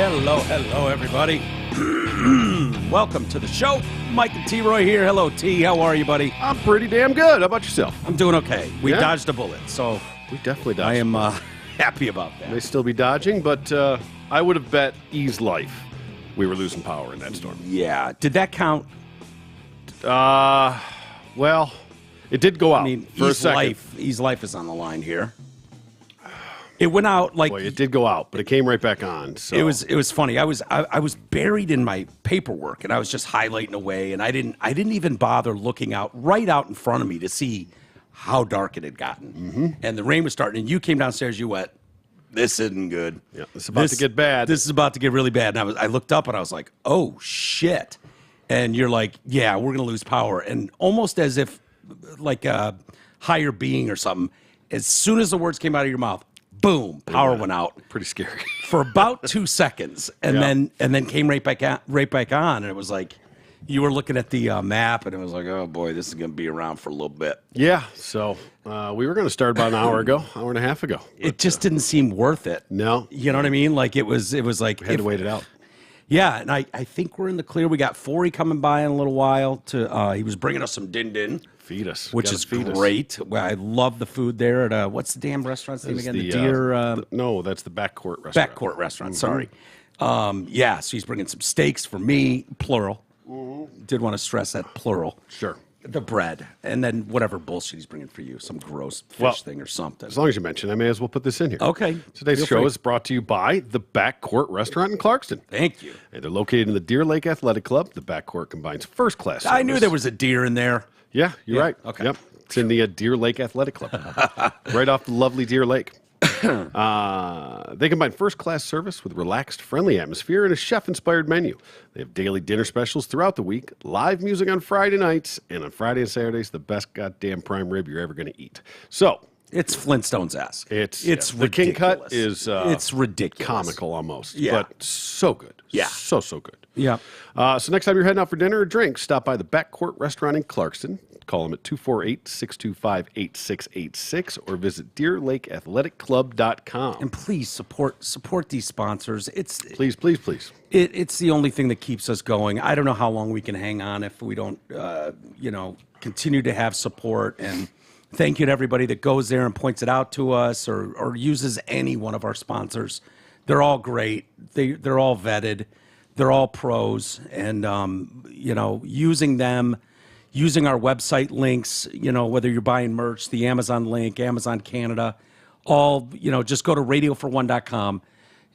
Hello, everybody. Welcome to the show. Mike and T-Roy here. Hello, T. How are you, buddy? I'm pretty damn good. How about yourself? I'm doing okay. We dodged a bullet, so we definitely dodged. I am happy about that. May still be dodging, but I would have bet E's life we were losing power in that storm. Yeah. Did that count? Well, it did go out. I mean, for a second. E's life is on the line here. It went out like... Boy, it did go out, but it came right back on. So. It was funny. I was buried in my paperwork, and I was just highlighting away, and I didn't even bother looking right out in front of me to see how dark it had gotten. Mm-hmm. And the rain was starting, and you came downstairs. You went, "This isn't good. Yeah, it's about to get bad. This is about to get really bad." And I looked up, and I was like, "Oh shit!" And you're like, "Yeah, we're gonna lose power," and almost as if like a higher being or something. As soon as the words came out of your mouth, boom, power went out. Pretty scary. For about 2 seconds, and then came right back on, and it was like you were looking at the map, and it was like, oh boy, this is going to be around for a little bit. Yeah, so we were going to start about an hour and a half ago. But, it just didn't seem worth it. No, you know what I mean? Like it was like we had to wait it out. Yeah, and I think we're in the clear. We got Forey coming by in a little while. He was bringing us some din-din. Feed us. Which is great. Well, I love the food there at, what's the damn restaurant's name again? The Deer... no, that's the Backcourt restaurant. Backcourt restaurant, sorry. So he's bringing some steaks for me, plural. Mm-hmm. Did want to stress that, plural. Sure. The bread, and then whatever bullshit he's bringing for you, some gross fish thing or something. As long as you mention, I may as well put this in here. Okay. Today's show is brought to you by the Backcourt Restaurant in Clarkston. Thank you. They're located in the Deer Lake Athletic Club. The Backcourt combines first-class service. I knew there was a deer in there. Yeah, you're right. Okay. Yep. It's in the Deer Lake Athletic Club, right off the lovely Deer Lake. They combine first-class service with relaxed, friendly atmosphere and a chef-inspired menu. They have daily dinner specials throughout the week, live music on Friday nights, and on Friday and Saturdays, the best goddamn prime rib you're ever going to eat. So it's Flintstones-esque. It's ridiculous. The king cut is it's ridiculous, comical almost, but so good. Yeah, so good. Yeah. So next time you're heading out for dinner or drinks, stop by the Backcourt Restaurant in Clarkston. Call them at 248-625-8686 or visit DeerLakeAthleticClub.com. And please support these sponsors. Please. It's the only thing that keeps us going. I don't know how long we can hang on if we don't, continue to have support. And thank you to everybody that goes there and points it out to us or uses any one of our sponsors. They're all great. They're all vetted. They're all pros. And, using them, using our website links, whether you're buying merch, the Amazon link, Amazon Canada, all, just go to radiofor1.com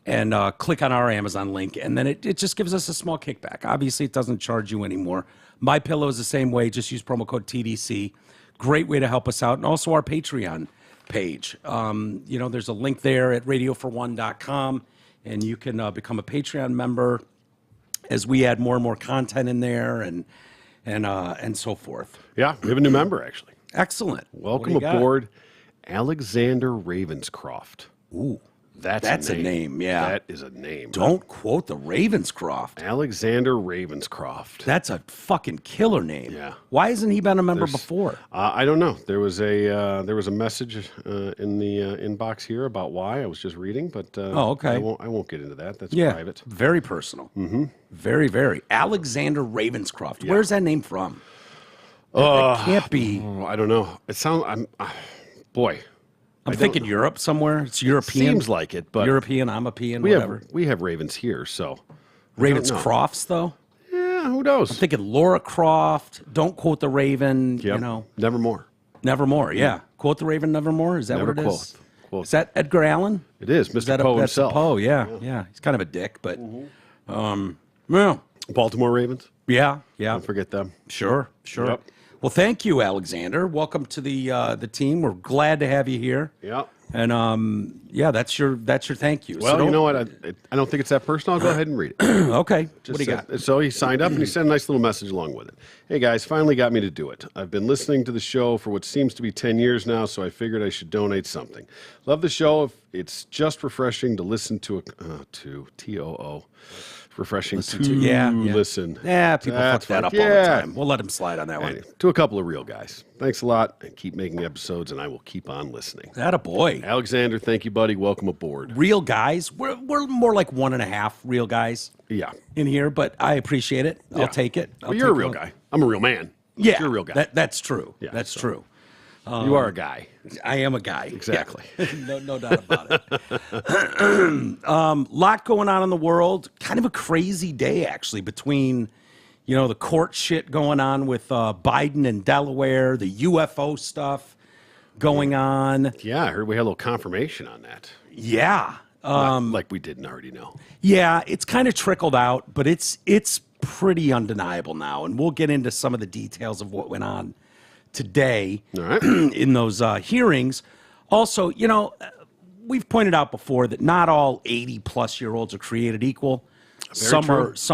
and click on our Amazon link. And then it just gives us a small kickback. Obviously, it doesn't charge you anymore. MyPillow is the same way. Just use promo code TDC. Great way to help us out. And also our Patreon page. There's a link there at radiofor1.com, and you can become a Patreon member as we add more and more content in there and so forth. Yeah, we have a new member, actually. Excellent. Welcome aboard, Alexander Ravenscroft. Ooh, that's a name. Yeah, that is a name. Don't quote the Ravenscroft. Alexander Ravenscroft. That's a fucking killer name. Yeah. Why hasn't he been a member before? I don't know. There was a message in the inbox here about why. I was just reading, but okay. I won't get into that. That's private. Very personal. Mm-hmm. Very, very. Alexander Ravenscroft. Yeah. Where's that name from? It can't be. I don't know. It sounds. Boy. I'm thinking Europe somewhere. It's European. Seems like it, but European, I'm a peon, whatever. We have Ravens here, so Ravenscrofts, though. Yeah, who knows? I'm thinking Laura Croft. Don't quote the Raven. Yep. Nevermore. Nevermore. Yeah. Quote the Raven, Nevermore. Is that Never what it is? Quote. Is that Edgar Allan? It is. Mr. Poe himself. Poe. Yeah. He's kind of a dick, but well, Baltimore Ravens. Yeah. Don't forget them. Sure. Yep. Well, thank you, Alexander. Welcome to the team. We're glad to have you here. Yeah. And that's your thank you. Well, you know what? I don't think it's that personal. I'll go ahead and read it. Okay. What do you got? So he signed up and he sent a nice little message along with it. Hey guys, finally got me to do it. I've been listening to the show for what seems to be 10 years now, so I figured I should donate something. Love the show. It's just refreshing to listen to TOO. refreshing Listen to yeah. listen. Yeah, people That's fuck that up right. all the Yeah. time. We'll let them slide on that one. Anyway, to a couple of real guys. Thanks a lot, and keep making episodes, and I will keep on listening. That a boy. Alexander, thank you, buddy. Welcome aboard. Real guys. We're more like 1.5 real guys Yeah. in here, but I appreciate it. Yeah. I'll take it. Well, you're a real guy. I'm a real man. Yeah, You're a real guy. That's true. Yeah, that's so- true. You are a guy. I am a guy. Exactly. Yeah. No doubt about it. Lot going on in the world. Kind of a crazy day, actually, between, the court shit going on with Biden and Delaware, the UFO stuff going on. Yeah, I heard we had a little confirmation on that. Yeah. Like we didn't already know. Yeah, it's kind of trickled out, but it's pretty undeniable now. And we'll get into some of the details of what went on today All right. in those hearings. Also, we've pointed out before that not all 80-plus-year-olds are created equal. Some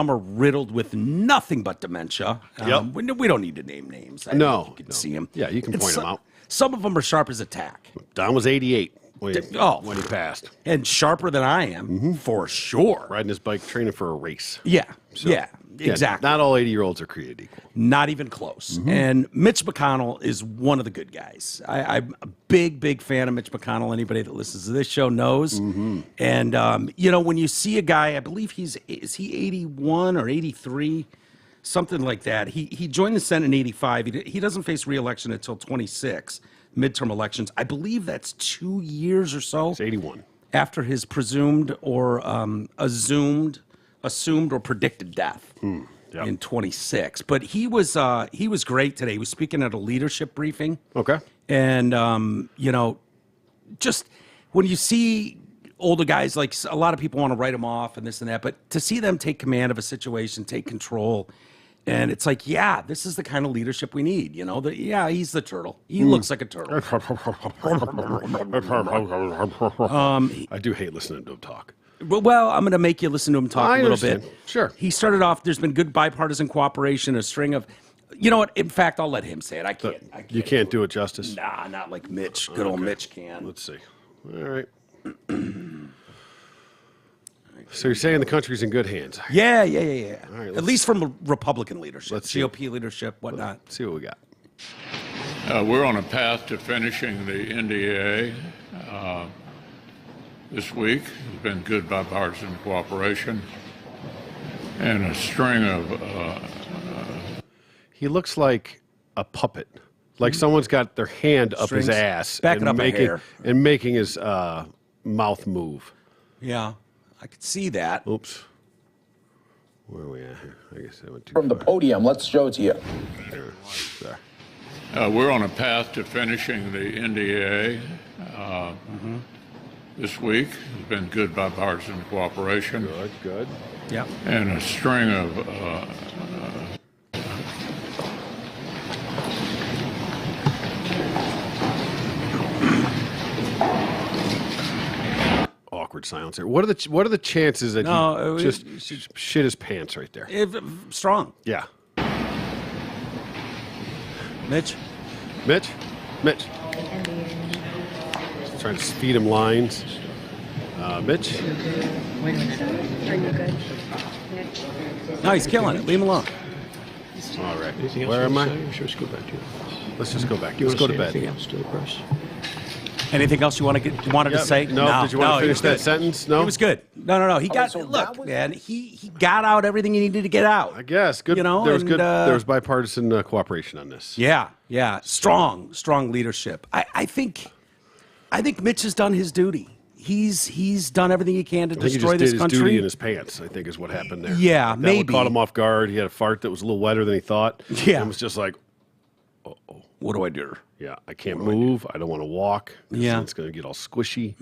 are riddled with nothing but dementia. Yep. We don't need to name names. No, you can no. see them. Yeah, you can point them out. Some of them are sharp as a tack. Don was 88 when Oh. he passed. And sharper than I am, for sure. Riding his bike, training for a race. Yeah, So, yeah, exactly. Not all 80-year-olds are created equal. Not even close. And Mitch McConnell is one of the good guys. I'm a big fan of Mitch McConnell. Anybody that listens to this show knows. And, when you see a guy, I believe is he 81 or 83? Something like that. He joined the Senate in 85. He doesn't face re-election until 26, midterm elections. I believe that's 2 years or so. It's 81. After his presumed or assumed or predicted death. Yep. In 26, but he was great today. He was speaking at a leadership briefing. Okay. And just when you see older guys, like a lot of people want to write them off and this and that, but to see them take command of a situation, take control, and it's like, yeah, this is the kind of leadership we need. He's the turtle. He looks like a turtle. I do hate listening to him talk. Well, I'm going to make you listen to him talk I a little understand. bit. Sure. He started off, there's been good bipartisan cooperation, a string of, you know what? In fact, I'll let him say it. I can't. You can't do it justice. Nah, not like Mitch. Good old Mitch can. Let's see. All right. So you're saying the country's in good hands. Yeah. right, At least from a Republican leadership, let's see. GOP leadership, whatnot. Let's see what we got. We're on a path to finishing the NDA this week. There's been good bipartisan cooperation and a string of He looks like a puppet. Like someone's got their hand up his Strings. ass Backing and up a hair. making his mouth move. Yeah, I could see that. Oops. Where are we at here? I guess I went too From the far. podium, let's show it to you. There. we're on a path to finishing the NDA this week. There's been good bipartisan cooperation Good. Yeah. and a string of Awkward silence there. What are the chances that No, he just shit his pants right there? Strong. Yeah. Mitch? Mitch? Just trying to feed him lines. Mitch? Wait a minute. Are you good? No, he's killing it. Leave him alone. All right. Anything else Where you am wanna I? say, or should we just go back to you? Let's just go back. Do you Let's want go to to say bed. anything else to the press? Anything else you wanted to say? No. Did you want to he finish was that good. sentence? No. He was good. No. He got so look, that was- man. He got out everything he needed to get out. I guess good. You know, there was and, good. There was bipartisan cooperation on this. Yeah. Strong leadership. I think Mitch has done his duty. He's done everything he can to I think he destroy just this did his country. duty in his pants. I think is what happened there. Yeah, That one maybe. caught him off guard. He had a fart that was a little wetter than he thought. Yeah. and was just like, What do I do? yeah, I can't move. I don't want to walk. Yeah. it's going to get all squishy.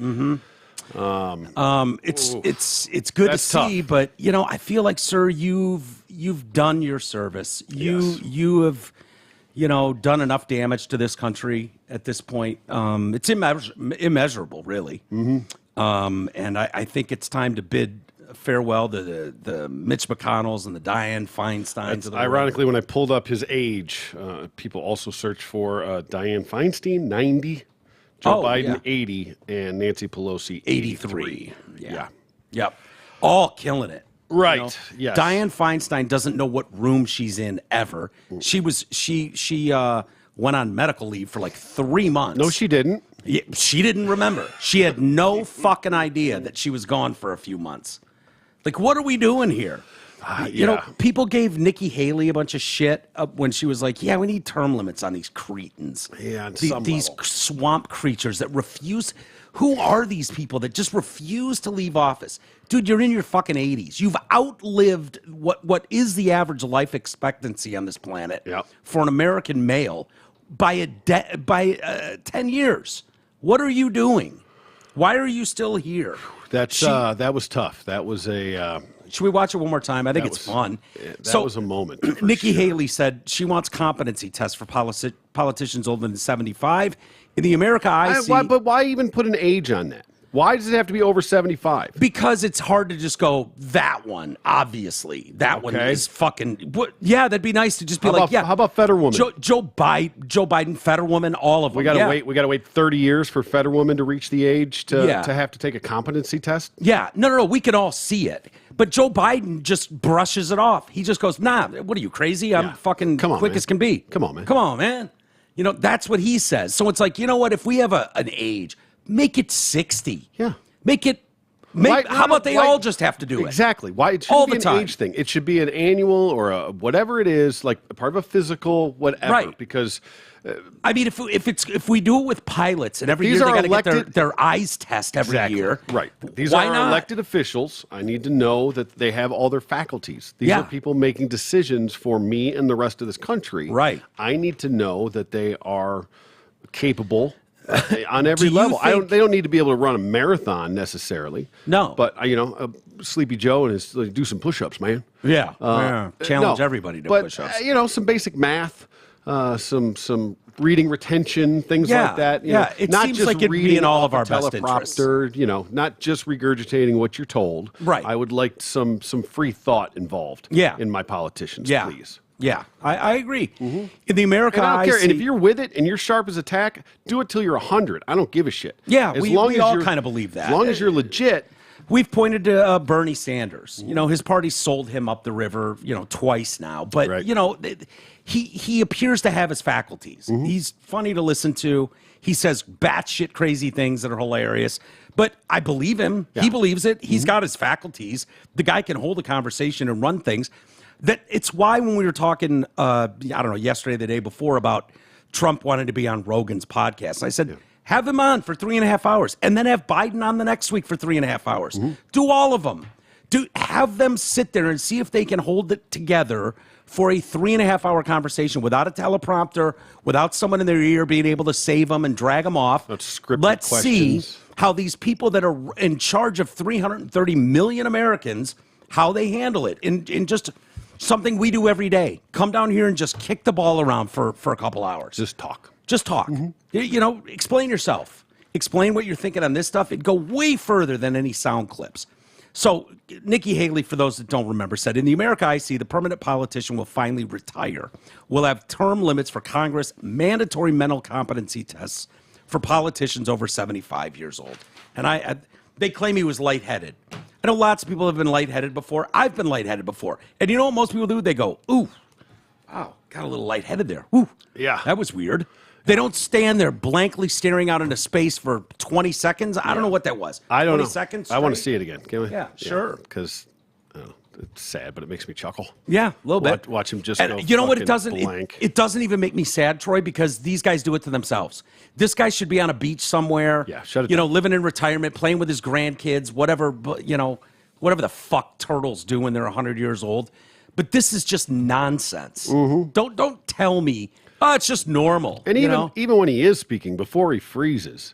It's good to That's see, tough. but I feel like, sir, you've done your service. Yes. You have done enough damage to this country at this point. It's immeasurable, really. And I think it's time to bid farewell to the Mitch McConnells and the Dianne Feinsteins. Of the world. Ironically, when I pulled up his age, people also searched for Dianne Feinstein, 90, Joe Oh, Biden, yeah. 80, and Nancy Pelosi, 83. Yeah. Yep. All killing it. Right. You know? Yes. Dianne Feinstein doesn't know what room she's in ever. She went on medical leave for like 3 months. No, she didn't. Yeah, she didn't remember. She had no fucking idea that she was gone for a few months. Like, what are we doing here? You know, people gave Nikki Haley a bunch of shit when she was like, yeah, we need term limits on these cretins. Yeah, on these some level. swamp creatures that refuse. Who are these people that just refuse to leave office? Dude, you're in your fucking 80s. You've outlived what is the average life expectancy on this planet for an American male by 10 years. What are you doing? Why are you still here? That was tough. That was a... Should we watch it one more time? I think it's fun. That was a moment. Nikki Haley said she wants competency tests for politicians older than 75. In the America I see... But why even put an age on that? Why does it have to be over 75? Because it's hard to just go, that one, obviously. That one is fucking... Yeah, that'd be nice to just be How about Fetterwoman? Joe Biden, Fetterwoman, all of them. We gotta wait 30 years for Fetterwoman to reach the age to have to take a competency test? Yeah. No. We can all see it. But Joe Biden just brushes it off. He just goes, nah, what are you, crazy? I'm fucking quick as can be. Come on, man. Come on, man. You know, that's what he says. So it's like, you know what? If we have an age, make it 60. Yeah. How about they all just have to do it? Exactly. Why it all shouldn't the be an time. age thing. It should be an annual or a whatever it is, like part of a physical, whatever. Right. Because I mean, if we do it with pilots and every year they got to get their eyes test every year. Right. These why are not? elected officials. I need to know that they have all their faculties. These are people making decisions for me and the rest of this country. Right. I need to know that they are capable on every you level. think- They don't need to be able to run a marathon necessarily. No. But Sleepy Joe and his do some push-ups, man. Challenge everybody to push-ups. Some basic math, some reading retention, things like that. It not seems just like it'd be reading in all of off our a best interests. teleprompter, not just regurgitating what you're told. Right. I would like some free thought involved in my politicians, please. Yeah, I agree. In the America And I don't I care. see, And if you're with it and you're sharp as a tack, do it till you're 100. I don't give a shit. Yeah, as we long as all you're- kind of believe that. As long as you're legit. We've pointed to Bernie Sanders. You know, his party sold him up the river, twice now. But, he appears to have his faculties. He's funny to listen to. He says batshit crazy things that are hilarious. But I believe him. He believes it. He's got his faculties. The guy can hold a conversation and run things. It's why when we were talking, I don't know, yesterday, the day before, about Trump wanting to be on Rogan's podcast, I said, have him on for 3.5 hours and then have Biden on the next week for 3.5 hours. Do all of them. Have them sit there and see if they can hold it together for a 3.5 hour conversation without a teleprompter, without someone in their ear being able to save them and drag them off. Let's see how these people that are in charge of 330 million Americans, how they handle it in just something we do every day. Come down here and just kick the ball around for a couple hours. Just talk. Just talk. Explain yourself. Explain what you're thinking on this stuff. It'd go way further than any sound clips. So Nikki Haley, for those that don't remember, said, in the America I see, the permanent politician will finally retire. We'll have term limits for Congress, mandatory mental competency tests for politicians over 75 years old. And they claim he was lightheaded. I know lots of people have been lightheaded before. I've been lightheaded before. And you know what most people do? They go, ooh, wow, got a little lightheaded there. Ooh, yeah, that was weird. They don't stand there blankly staring out into space for 20 seconds. I don't know what that was. I don't know. 20 seconds? I want to see it again. Can we? Yeah, sure. Because it's sad, but it makes me chuckle. Yeah, a little bit. Watch him just and go you know what? It fucking doesn't. blank. It doesn't even make me sad, Troy, because these guys do it to themselves. This guy should be on a beach somewhere. Yeah, shut it down. Living in retirement, playing with his grandkids, whatever. Whatever the fuck turtles do when they're 100 years old. But this is just nonsense. Don't tell me. Oh, it's just normal. And even when he is speaking, before he freezes,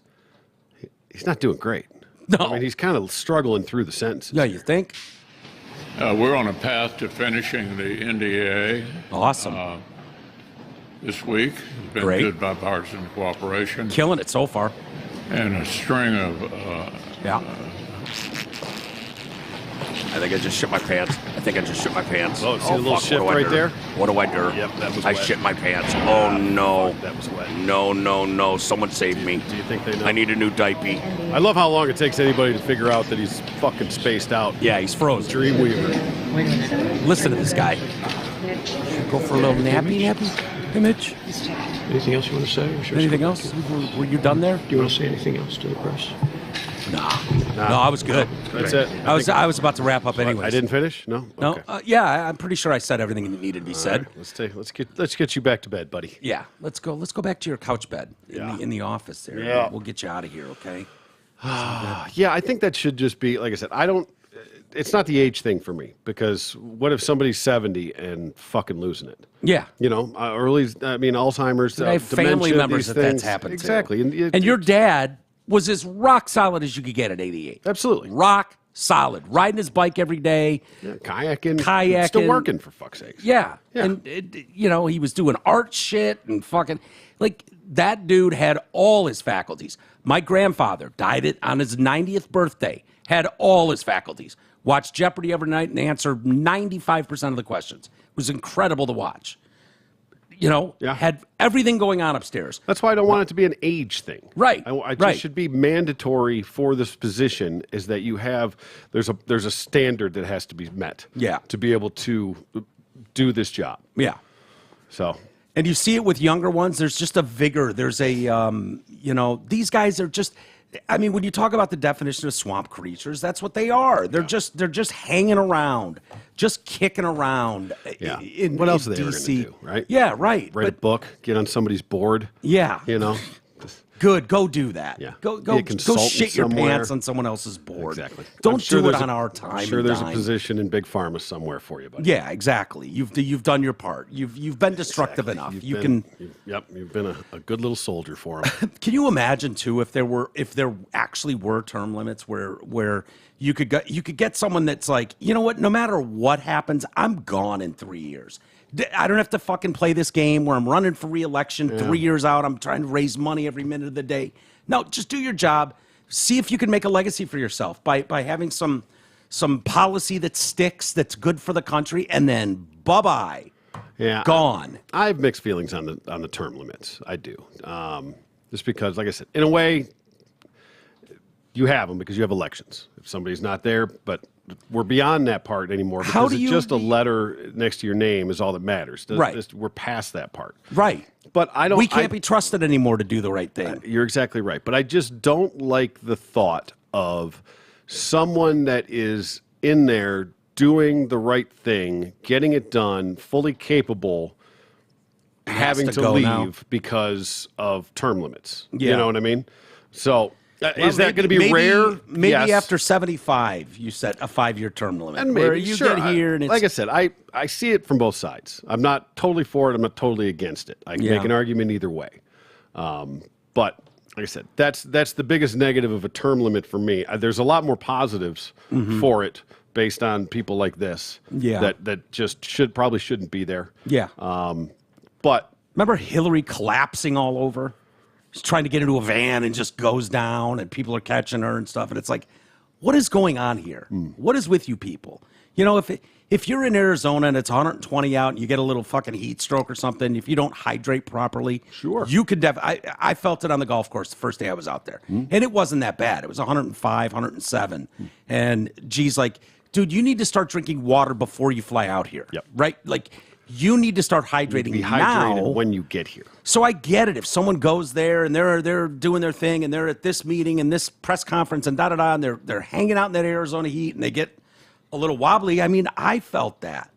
he's not doing great. No. I mean, he's kind of struggling through the sentences. Yeah, you think? We're on a path to finishing the NDA. Awesome. This week. It's been Great. good bipartisan cooperation. Killing it so far. And a string of I think I just shit my pants. Oh, see the little fuck, shift what do I right do? there? What do I do? Yep, that was I wet. shit my pants. Oh, no. That was wet. No. Someone save me. Do you think they know? I need a new diaper. I love how long it takes anybody to figure out that he's fucking spaced out. Yeah, he's frozen. Dreamweaver. Wait a minute. Listen to this guy. Go for a little nappy. Hey, Mitch. Anything else you want to say? Or should I Anything stop? else? Were you done there? Do you want to say anything else to the press? No, I was good. That's it. I was about to wrap up anyway. I didn't finish? No? No, Okay. yeah, I'm pretty sure I said everything that needed to be said. Let's get you back to bed, buddy. Yeah, let's go back to your couch bed in the office there. Yeah. We'll get you out of here, okay? Yeah, I think that should just be, like I said, it's not the age thing for me, because what if somebody's 70 and fucking losing it? Yeah. You know, Alzheimer's, I have family dementia, members these that that's things. happened Exactly. to. And your dad was as rock solid as you could get at 88. Absolutely. Rock solid. Riding his bike every day. Yeah, kayaking. Still working, for fuck's sake. Yeah. Yeah. And, he was doing art shit and fucking, like, that dude had all his faculties. My grandfather died on his 90th birthday, had all his faculties. Watched Jeopardy every night and answered 95% of the questions. It was incredible to watch. Yeah. Had everything going on upstairs. That's why I don't want it to be an age thing. Right, I just right. should be mandatory for this position, is that there's a standard that has to be met. Yeah. To be able to do this job. Yeah. So. And you see it with younger ones. There's just a vigor. There's a, these guys are just, when you talk about the definition of swamp creatures, that's what they are. They're just hanging around, just kicking around. Yeah. What else are they ever DC? gonna do, right? Yeah, right. Write a book, get on somebody's board. Yeah. Good. Go do that. Yeah. Go Be a consultant shit your somewhere. pants on someone else's board. Exactly. Don't I'm sure do it there's on a- our time. I'm sure and there's dime. a position in Big Pharma somewhere for you, buddy. Yeah, exactly. You've done your part. You've been destructive enough. You've been a good little soldier for him. Can you imagine too if there actually were term limits where you could get someone that's like, you know what, no matter what happens, I'm gone in 3 years. I don't have to fucking play this game where I'm running for re-election 3 years out. I'm trying to raise money every minute of the day. No, just do your job. See if you can make a legacy for yourself by having some policy that sticks, that's good for the country, and then bye-bye. Yeah, Gone. I have mixed feelings on the term limits. I do, just because, like I said, in a way, you have them because you have elections. If somebody's not there, but we're beyond that part anymore, because How do it's you- just a letter next to your name is all that matters. Right. We're past that part. Right. But I don't. We can't be trusted anymore to do the right thing. You're exactly right. But I just don't like the thought of someone that is in there doing the right thing, getting it done, fully capable, having to to go leave now. because of term limits. Yeah. You know what I mean? So is that going to be maybe- rare? Maybe Yes. after 75, you set a 5-year term limit. And where maybe you sure, get here and it's like I said, I see it from both sides. I'm not totally for it. I'm not totally against it. I can Yeah. make an argument either way. But like I said, that's the biggest negative of a term limit for me. There's a lot more positives for it based on people like this. Yeah. That just probably shouldn't be there. yeah. But Remember Hillary collapsing all over? She's trying to get into a van and just goes down and people are catching her and stuff. And it's like, what is going on here? What is with you people? If you're in Arizona and it's 120 out and you get a little fucking heat stroke or something, if you don't hydrate properly, Sure. you could I felt it on the golf course the first day I was out there. And it wasn't that bad. It was 105, 107. And G's like, dude, you need to start drinking water before you fly out here. Yep. Right? Like, you need to start hydrating be now. hydrated when you get here. So I get it. If someone goes there and they're doing their thing and they're at this meeting and this press conference and da-da-da, and they're hanging out in that Arizona heat and they get a little wobbly. I mean, I felt that.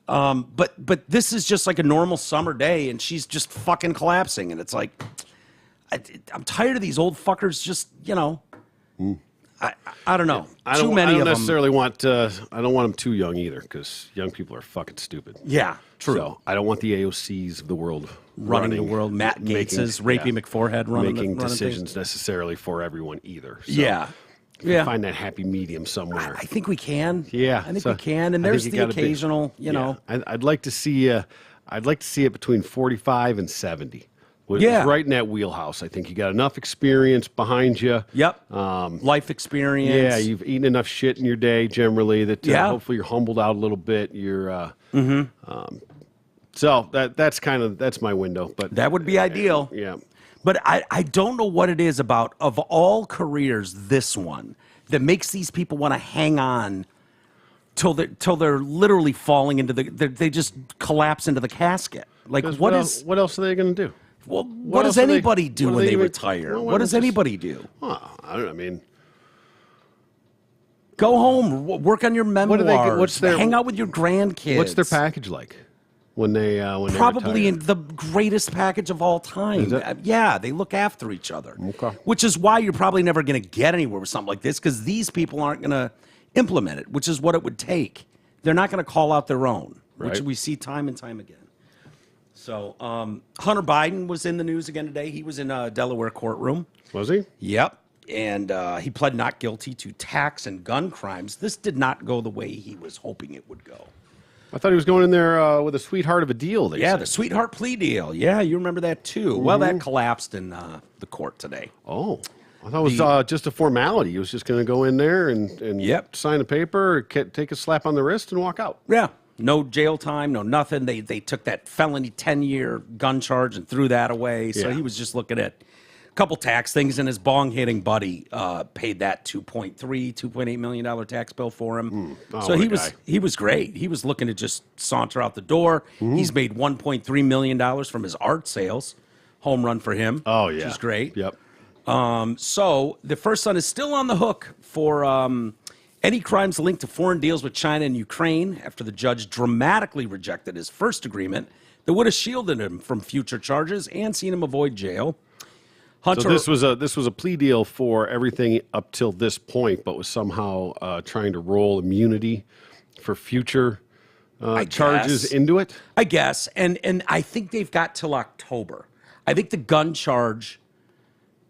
But this is just like a normal summer day and she's just fucking collapsing. And it's like, I'm tired of these old fuckers just, I don't know. I Too many don't of them. necessarily want. I don't want them too young either, because young people are fucking stupid. Yeah, true. So I don't want the AOCs of the world running the world. Matt Gates's, Rapey McForehead running making running decisions things. necessarily for everyone either. So Yeah. find that happy medium somewhere. I think we can. Yeah, I think so we can. And I there's think you the gotta be- occasional, I'd like to see. I'd like to see it between 45 and 70. was Yeah. right in that wheelhouse. I think you got enough experience behind you. Yep. Life experience. Yeah, you've eaten enough shit in your day generally that hopefully you're humbled out a little bit. You're so that's my window. But That would be ideal. yeah. But I don't know what it is about, of all careers, this one that makes these people want to hang on till they're literally falling into they just collapse into the casket. Like, what else are they going to do? Well, what does else are they- anybody do what are when they they even- retire? well, What does just- anybody do? Well, I don't know. I mean, Go home, work on your memoirs, what's their- hang out with your grandkids. what's their package like when they Probably retire? in the greatest package of all time. Is it? Yeah, they look after each other. Okay. Which is why you're probably never going to get anywhere with something like this, because these people aren't going to implement it, which is what it would take. They're not going to call out their own, which Right. we see time and time again. So Hunter Biden was in the news again today. He was in a Delaware courtroom. Was he? Yep. And he pled not guilty to tax and gun crimes. This did not go the way he was hoping it would go. I thought he was going in there with a sweetheart of a deal. They Yeah, said. the sweetheart plea deal. Yeah, you remember that too. Well, that collapsed in the court today. Oh, I thought it was just a formality. He was just going to go in there and Yep. sign a paper, take a slap on the wrist, and walk out. Yeah. No jail time, no nothing. They took that felony 10-year gun charge and threw that away. So Yeah. he was just looking at a couple tax things, and his bong-hitting buddy paid that $2.8 million tax bill for him. Oh, so what he a was guy. he was great. He was looking to just saunter out the door. Mm-hmm. He's made $1.3 million from his art sales. Home run for him. Oh, yeah. Which is great. Yep. So the first son is still on the hook for any crimes linked to foreign deals with China and Ukraine after the judge dramatically rejected his first agreement that would have shielded him from future charges and seen him avoid jail. Hunter, So this was a plea deal for everything up till this point, but was somehow trying to roll immunity for future charges guess. into it. I guess, and I think they've got till October. I think the gun charge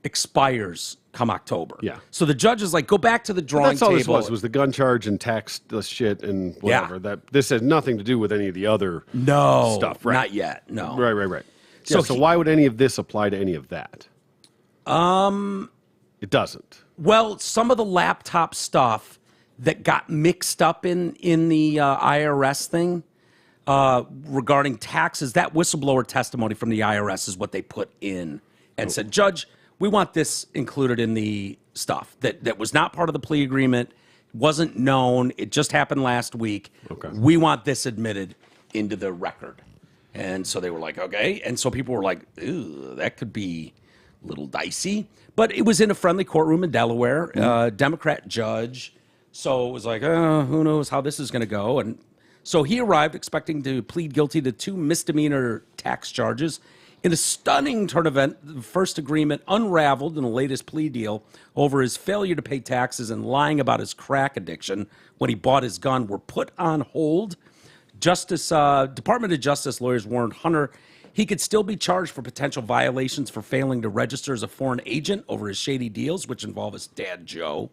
expires come October. Yeah. So the judge is like, go back to the drawing That's all table. this was the gun charge and tax shit and whatever. Yeah. That this has nothing to do with any of the other No, stuff, right? not yet. No. Right. So So he- why would any of this apply to any of that? It doesn't. Well, some of the laptop stuff that got mixed up in the IRS thing regarding taxes, that whistleblower testimony from the IRS is what they put in and said, Judge, we want this included in the stuff that was not part of the plea agreement, wasn't known, it just happened last week. Okay. We want this admitted into the record. And so they were like, okay. And so people were like, ooh, that could be a little dicey. But it was in a friendly courtroom in Delaware, Democrat judge. So it was like, who knows how this is going to go. And so he arrived expecting to plead guilty to 2 misdemeanor tax charges. In a stunning turn of event, the first agreement unraveled in the latest plea deal over his failure to pay taxes and lying about his crack addiction when he bought his gun were put on hold. Department of Justice lawyers warned Hunter he could still be charged for potential violations for failing to register as a foreign agent over his shady deals, which involve his dad, Joe.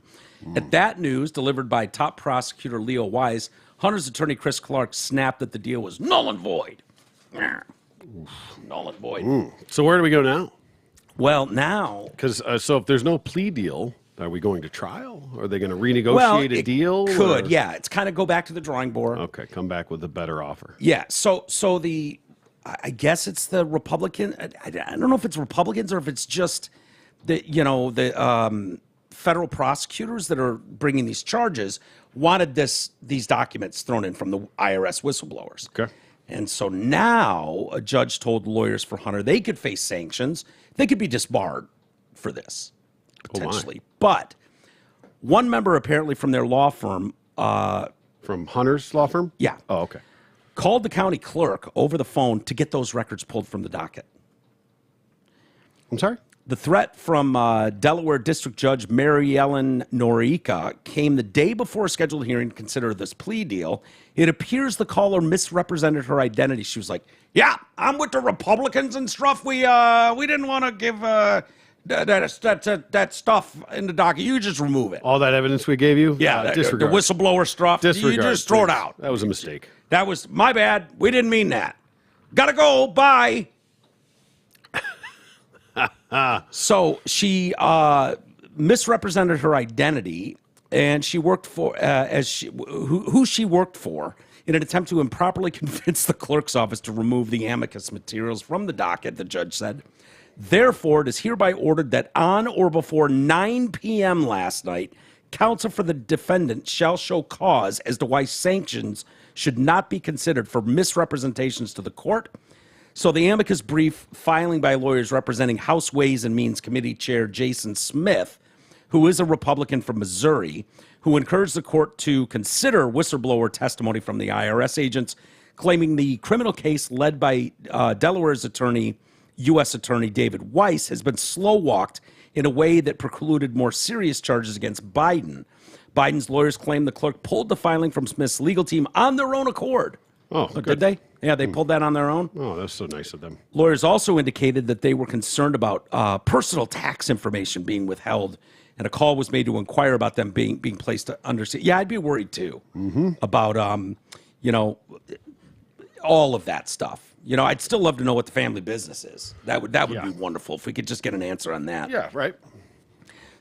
At that news, delivered by top prosecutor Leo Wise, Hunter's attorney Chris Clark snapped that the deal was null and void. Null and void. So where do we go now? Well, now... Because so if there's no plea deal, are we going to trial? Are they going to renegotiate Well, a it deal? could, or- yeah. It's kind of go back to the drawing board. Okay, come back with a better offer. Yeah, so I guess it's the Republican. I don't know if it's Republicans or if it's just the federal prosecutors that are bringing these charges wanted these documents thrown in from the IRS whistleblowers. Okay. And so now a judge told lawyers for Hunter they could face sanctions. They could be disbarred for this potentially. But one member apparently from their law firm From Hunter's law firm? Yeah. Oh, okay. called the county clerk over the phone to get those records pulled from the docket. I'm sorry? The threat from Delaware District Judge Mary Ellen Norica came the day before a scheduled hearing to consider this plea deal. It appears the caller misrepresented her identity. She was like, "Yeah, I'm with the Republicans and stuff. We didn't want to give that stuff in the docket. You just remove it. All that evidence we gave you? Yeah, the disregard. whistleblower stuff. Disregard. You just throw it please. out. That was a mistake. That was my bad. We didn't mean that. Gotta go. Bye." So she misrepresented her identity, and she worked for who she worked for in an attempt to improperly convince the clerk's office to remove the amicus materials from the docket. The judge said, therefore, it is hereby ordered that on or before 9 p.m. last night, counsel for the defendant shall show cause as to why sanctions should not be considered for misrepresentations to the court. So the amicus brief filing by lawyers representing House Ways and Means Committee Chair Jason Smith, who is a Republican from Missouri, who encouraged the court to consider whistleblower testimony from the IRS agents, claiming the criminal case led by Delaware's U.S. Attorney David Weiss has been slow-walked in a way that precluded more serious charges against Biden. Biden's lawyers claim the clerk pulled the filing from Smith's legal team on their own accord. Oh, Did good. they? Yeah, they pulled that on their own. Oh, that's so nice of them. Lawyers also indicated that they were concerned about personal tax information being withheld, and a call was made to inquire about them being placed under. Yeah, I'd be worried too about all of that stuff. I'd still love to know what the family business is. That would be wonderful if we could just get an answer on that. Yeah, right.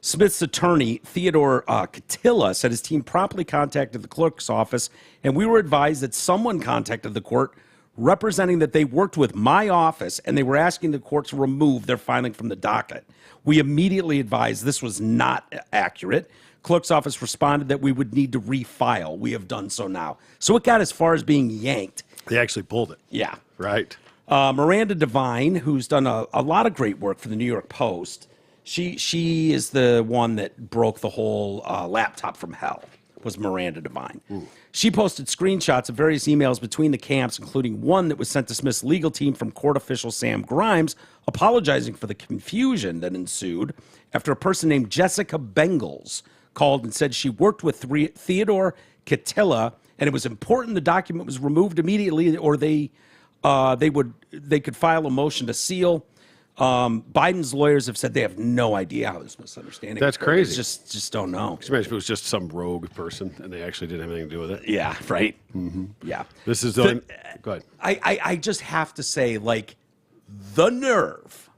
Smith's attorney, Theodore Catilla, said his team promptly contacted the clerk's office, and we were advised that someone contacted the court representing that they worked with my office, and they were asking the court to remove their filing from the docket. We immediately advised this was not accurate. Clerk's office responded that we would need to refile. We have done so now. So it got as far as being yanked. They actually pulled it. Yeah. Right. Miranda Devine, who's done a lot of great work for the New York Post, she is the one that broke the whole laptop from hell, was Miranda Devine. Ooh. She posted screenshots of various emails between the camps, including one that was sent to Smith's legal team from court official Sam Grimes, apologizing for the confusion that ensued after a person named Jessica Bengals called and said she worked with Theodore Catilla, and it was important the document was removed immediately, or they could file a motion to seal. Biden's lawyers have said they have no idea how this misunderstanding. That's occurred. crazy. Just don't know. Can you imagine if it was just some rogue person and they actually didn't have anything to do with it? Yeah, right. Mm-hmm. Yeah. This is go ahead. I just have to say, like, the nerve,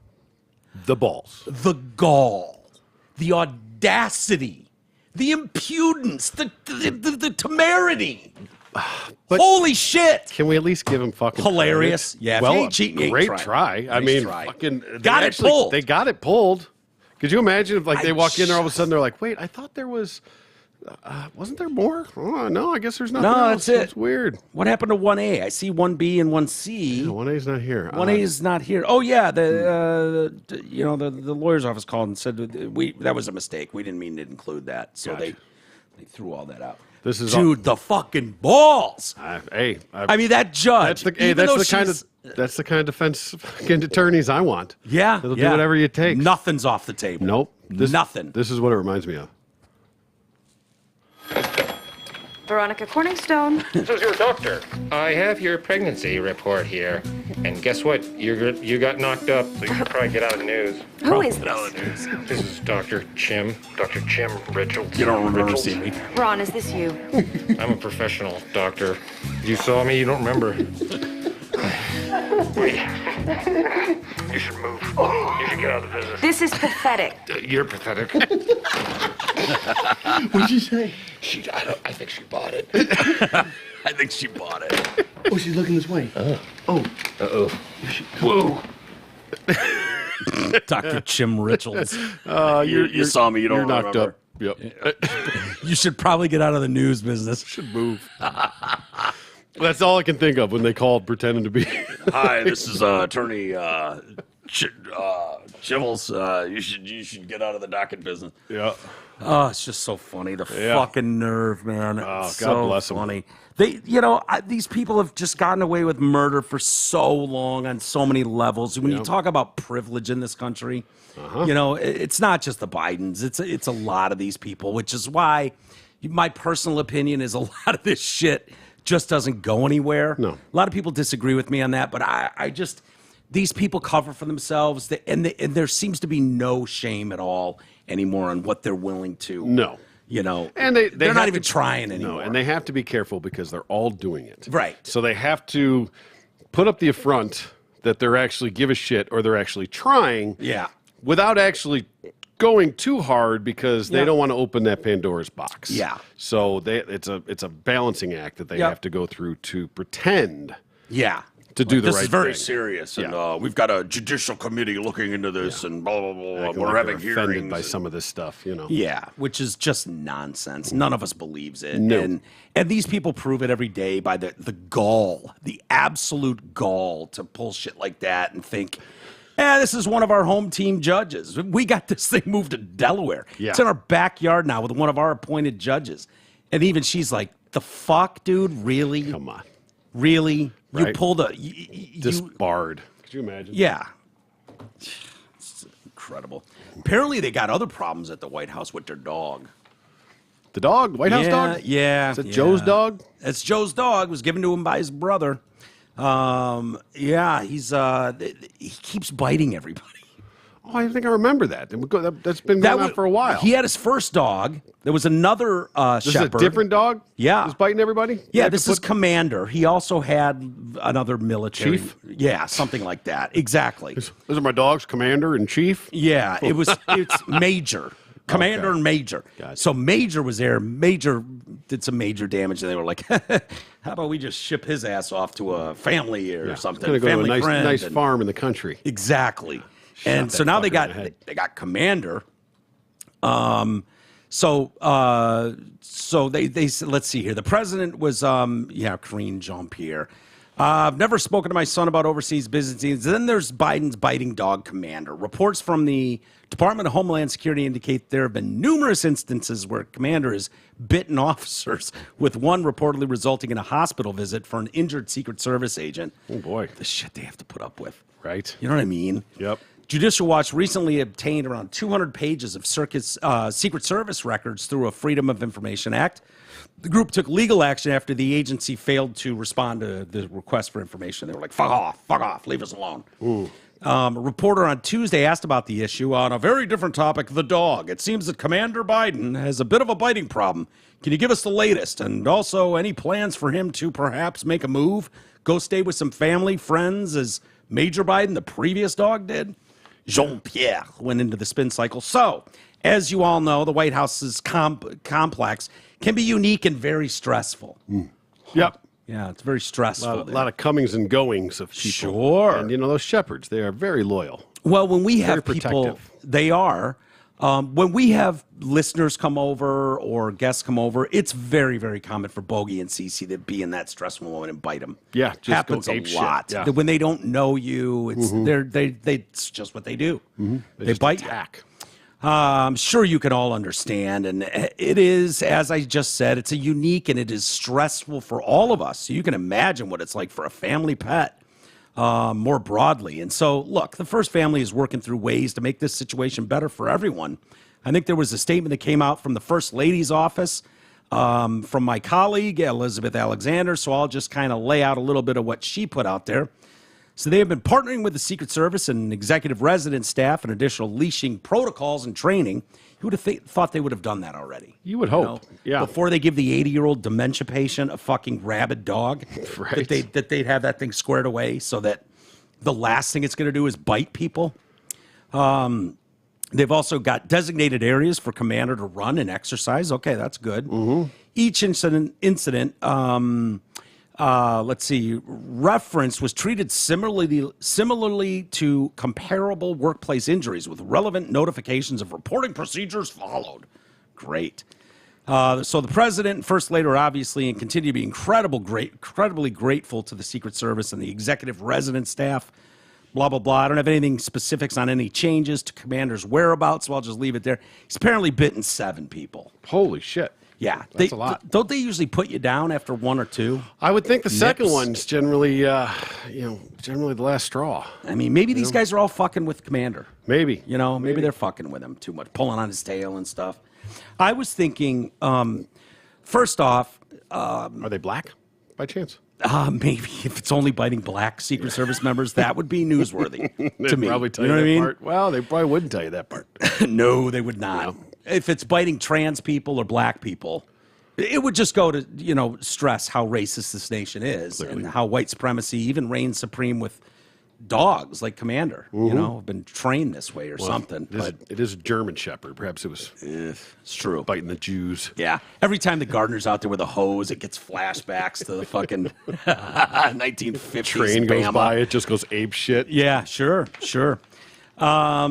The balls. the gall, the audacity, the impudence, the temerity. But holy shit! Can we at least give him fucking Hilarious. credit? Yeah, if well, you ain't cheating, you ain't great trying. try. I Nice mean, try. fucking Got it pulled. They got it pulled. Could you imagine if they I walk in there all of a sudden they're like, wait, I thought there was, wasn't there more? Oh, no, I guess there's nothing No, else. that's it. That's weird. What happened to 1A? I see 1B and 1C. No, 1A's not here. 1A is not here. Oh yeah, the lawyer's office called and said that was a mistake. We didn't mean to include that, so Gotcha. they threw all that out. This is Dude, the fucking balls. I mean, that judge. That's the kind of defense fucking attorneys I want. Yeah, They'll do whatever you take. Nothing's off the table. Nope. Nothing. This is what it reminds me of. Veronica Corningstone. This is your doctor. I have your pregnancy report here. And guess what? You got knocked up, so you should probably get out of the news. Who is this? This is Dr. Chim Richards. You don't remember seeing me. Ron, is this you? I'm a professional doctor. You saw me, you don't remember. Wait. You should move. You should get out of the business. This is pathetic. You're pathetic. What'd you say? I think she bought it. I think she bought it. Oh, she's looking this way. Oh. Uh-oh. Whoa. Dr. Chim Richards. You saw me. You don't You're knocked remember. up. Yep. You should probably get out of the news business. Should move. That's all I can think of when they called pretending to be. Hi, this is Attorney Chivels. You should get out of the docket business. Yeah. Oh, it's just so funny. The fucking nerve, man. Oh, It's God so bless 'em. funny. These people have just gotten away with murder for so long on so many levels. When you talk about privilege in this country, it's not just the Bidens. It's a lot of these people, which is why my personal opinion is a lot of this shit just doesn't go anywhere. No. A lot of people disagree with me on that, but I just, these people cover for themselves, and there seems to be no shame at all anymore on what they're willing to. No. And they're have not even to- trying anymore. No, and they have to be careful because they're all doing it. Right. So they have to put up the affront that they're actually give a shit or they're actually trying. Yeah. without actually going too hard because they Yeah. don't want to open that Pandora's box. Yeah. So it's a balancing act that they Yep. have to go through to pretend Yeah. to do the This right is very thing. serious, and Yeah. we've got a judicial committee looking into this, and blah blah blah. Acting We're like having they're offended hearings. by some of this stuff, you know. Yeah, which is just nonsense. None of us believes it. No. And these people prove it every day by the gall, the absolute gall to pull shit like that and think, this is one of our home team judges. We got this thing moved to Delaware. Yeah. It's in our backyard now with one of our appointed judges. And even she's like, the fuck, dude? Really? Come on. Really? You Right. pulled a... Disbarred. Could you imagine? Yeah. It's incredible. Apparently they got other problems at the White House with their dog. The dog? White House Yeah, dog? yeah. Is that yeah. Joe's dog? That's Joe's dog. It was given to him by his brother. Yeah, he keeps biting everybody. Oh, I think I remember that. That's been going on for a while. He had his first dog. There was another This shepherd. is a different dog? Yeah. Who's biting everybody? Yeah, You have this to is put- Commander. He also had another military. Chief? Yeah, something like that. Exactly. Those are my dogs, Commander and Chief. Yeah, it's Major. Commander Okay. and Major. Gotcha. So Major was there. Major did some major damage, and they were like, "How about we just ship his ass off to a family or something? Going to go to a Family nice, friend." nice and- farm in the country. Exactly. And that so now they fucker in the got head. they got Commander. So they said, let's see here. The president was Karine Jean-Pierre. I've never spoken to my son about overseas business. Then there's Biden's biting dog Commander. Reports from the Department of Homeland Security indicate there have been numerous instances where Commander has bitten officers, with one reportedly resulting in a hospital visit for an injured Secret Service agent. Oh, boy. The shit they have to put up with. Right. You know what I mean? Yep. Judicial Watch recently obtained around 200 pages of Secret Service records through a Freedom of Information Act. The group took legal action after the agency failed to respond to the request for information. They were like, fuck off, leave us alone. A reporter on Tuesday asked about the issue on a very different topic, the dog. It seems that Commander Biden has a bit of a biting problem. Can you give us the latest? And also any plans for him to perhaps make a move, go stay with some family, friends, as Major Biden, the previous dog, did? Jean-Pierre went into the spin cycle. So, as you all know, the White House's complex can be unique and very stressful. Yep. Yeah, it's very stressful. A lot of comings and goings of people. Sure. And, those shepherds, they are very loyal. Well, when we Very have people, protective. they are. When we have listeners come over or guests come over, it's very, very common for Bogey and Cece to be in that stressful moment and bite them. Yeah, just happens go a ape shit. lot. Yeah. When they don't know you, it's it's just what they do. They just bite you. attack. I'm sure you can all understand, and it is, as I just said, it's a unique and it is stressful for all of us. So you can imagine what it's like for a family pet. More broadly. And so, look, the First Family is working through ways to make this situation better for everyone. I think there was a statement that came out from the First Lady's office from my colleague, Elizabeth Alexander, so I'll just kind of lay out a little bit of what she put out there. So they have been partnering with the Secret Service and executive residence staff and additional leashing protocols and training. You would have thought they would have done that already. You would hope. Yeah. Before they give the 80-year-old dementia patient a fucking rabid dog, Right. that they'd have that thing squared away so that the last thing it's going to do is bite people. They've also got designated areas for Commander to run and exercise. Okay, that's good. Each incident let's see, reference was treated similarly to comparable workplace injuries with relevant notifications of reporting procedures followed. Great. So the president and first lady are obviously and continue to be incredibly grateful to the Secret Service and the executive residence staff. Blah, blah, blah. I don't have anything specifics on any changes to Commander's whereabouts, so I'll just leave it there. He's apparently bitten 7 people. Holy shit. Yeah. That's a lot. Don't they usually put you down after 1 or 2? I would think the second Nips. one's generally, generally the last straw. I mean, maybe these guys are all fucking with Commander. Maybe. Maybe they're fucking with him too much, pulling on his tail and stuff. I was thinking, first off, Are they black, by chance? maybe if it's only biting black Secret Service members, that would be newsworthy to They'd me. probably tell you know you what I that mean? part. Well, they probably wouldn't tell you that part. No, they would not. If it's biting trans people or black people, it would just go to, stress how racist this nation is and how white supremacy even reigns supreme with dogs like Commander, you know, have been trained this way or something. It is a German Shepherd. Perhaps it was It's true. biting the Jews. Yeah. Every time the gardener's out there with a hose, it gets flashbacks to the fucking 1950s Train goes Bama. by, it just goes ape shit. Yeah, sure. A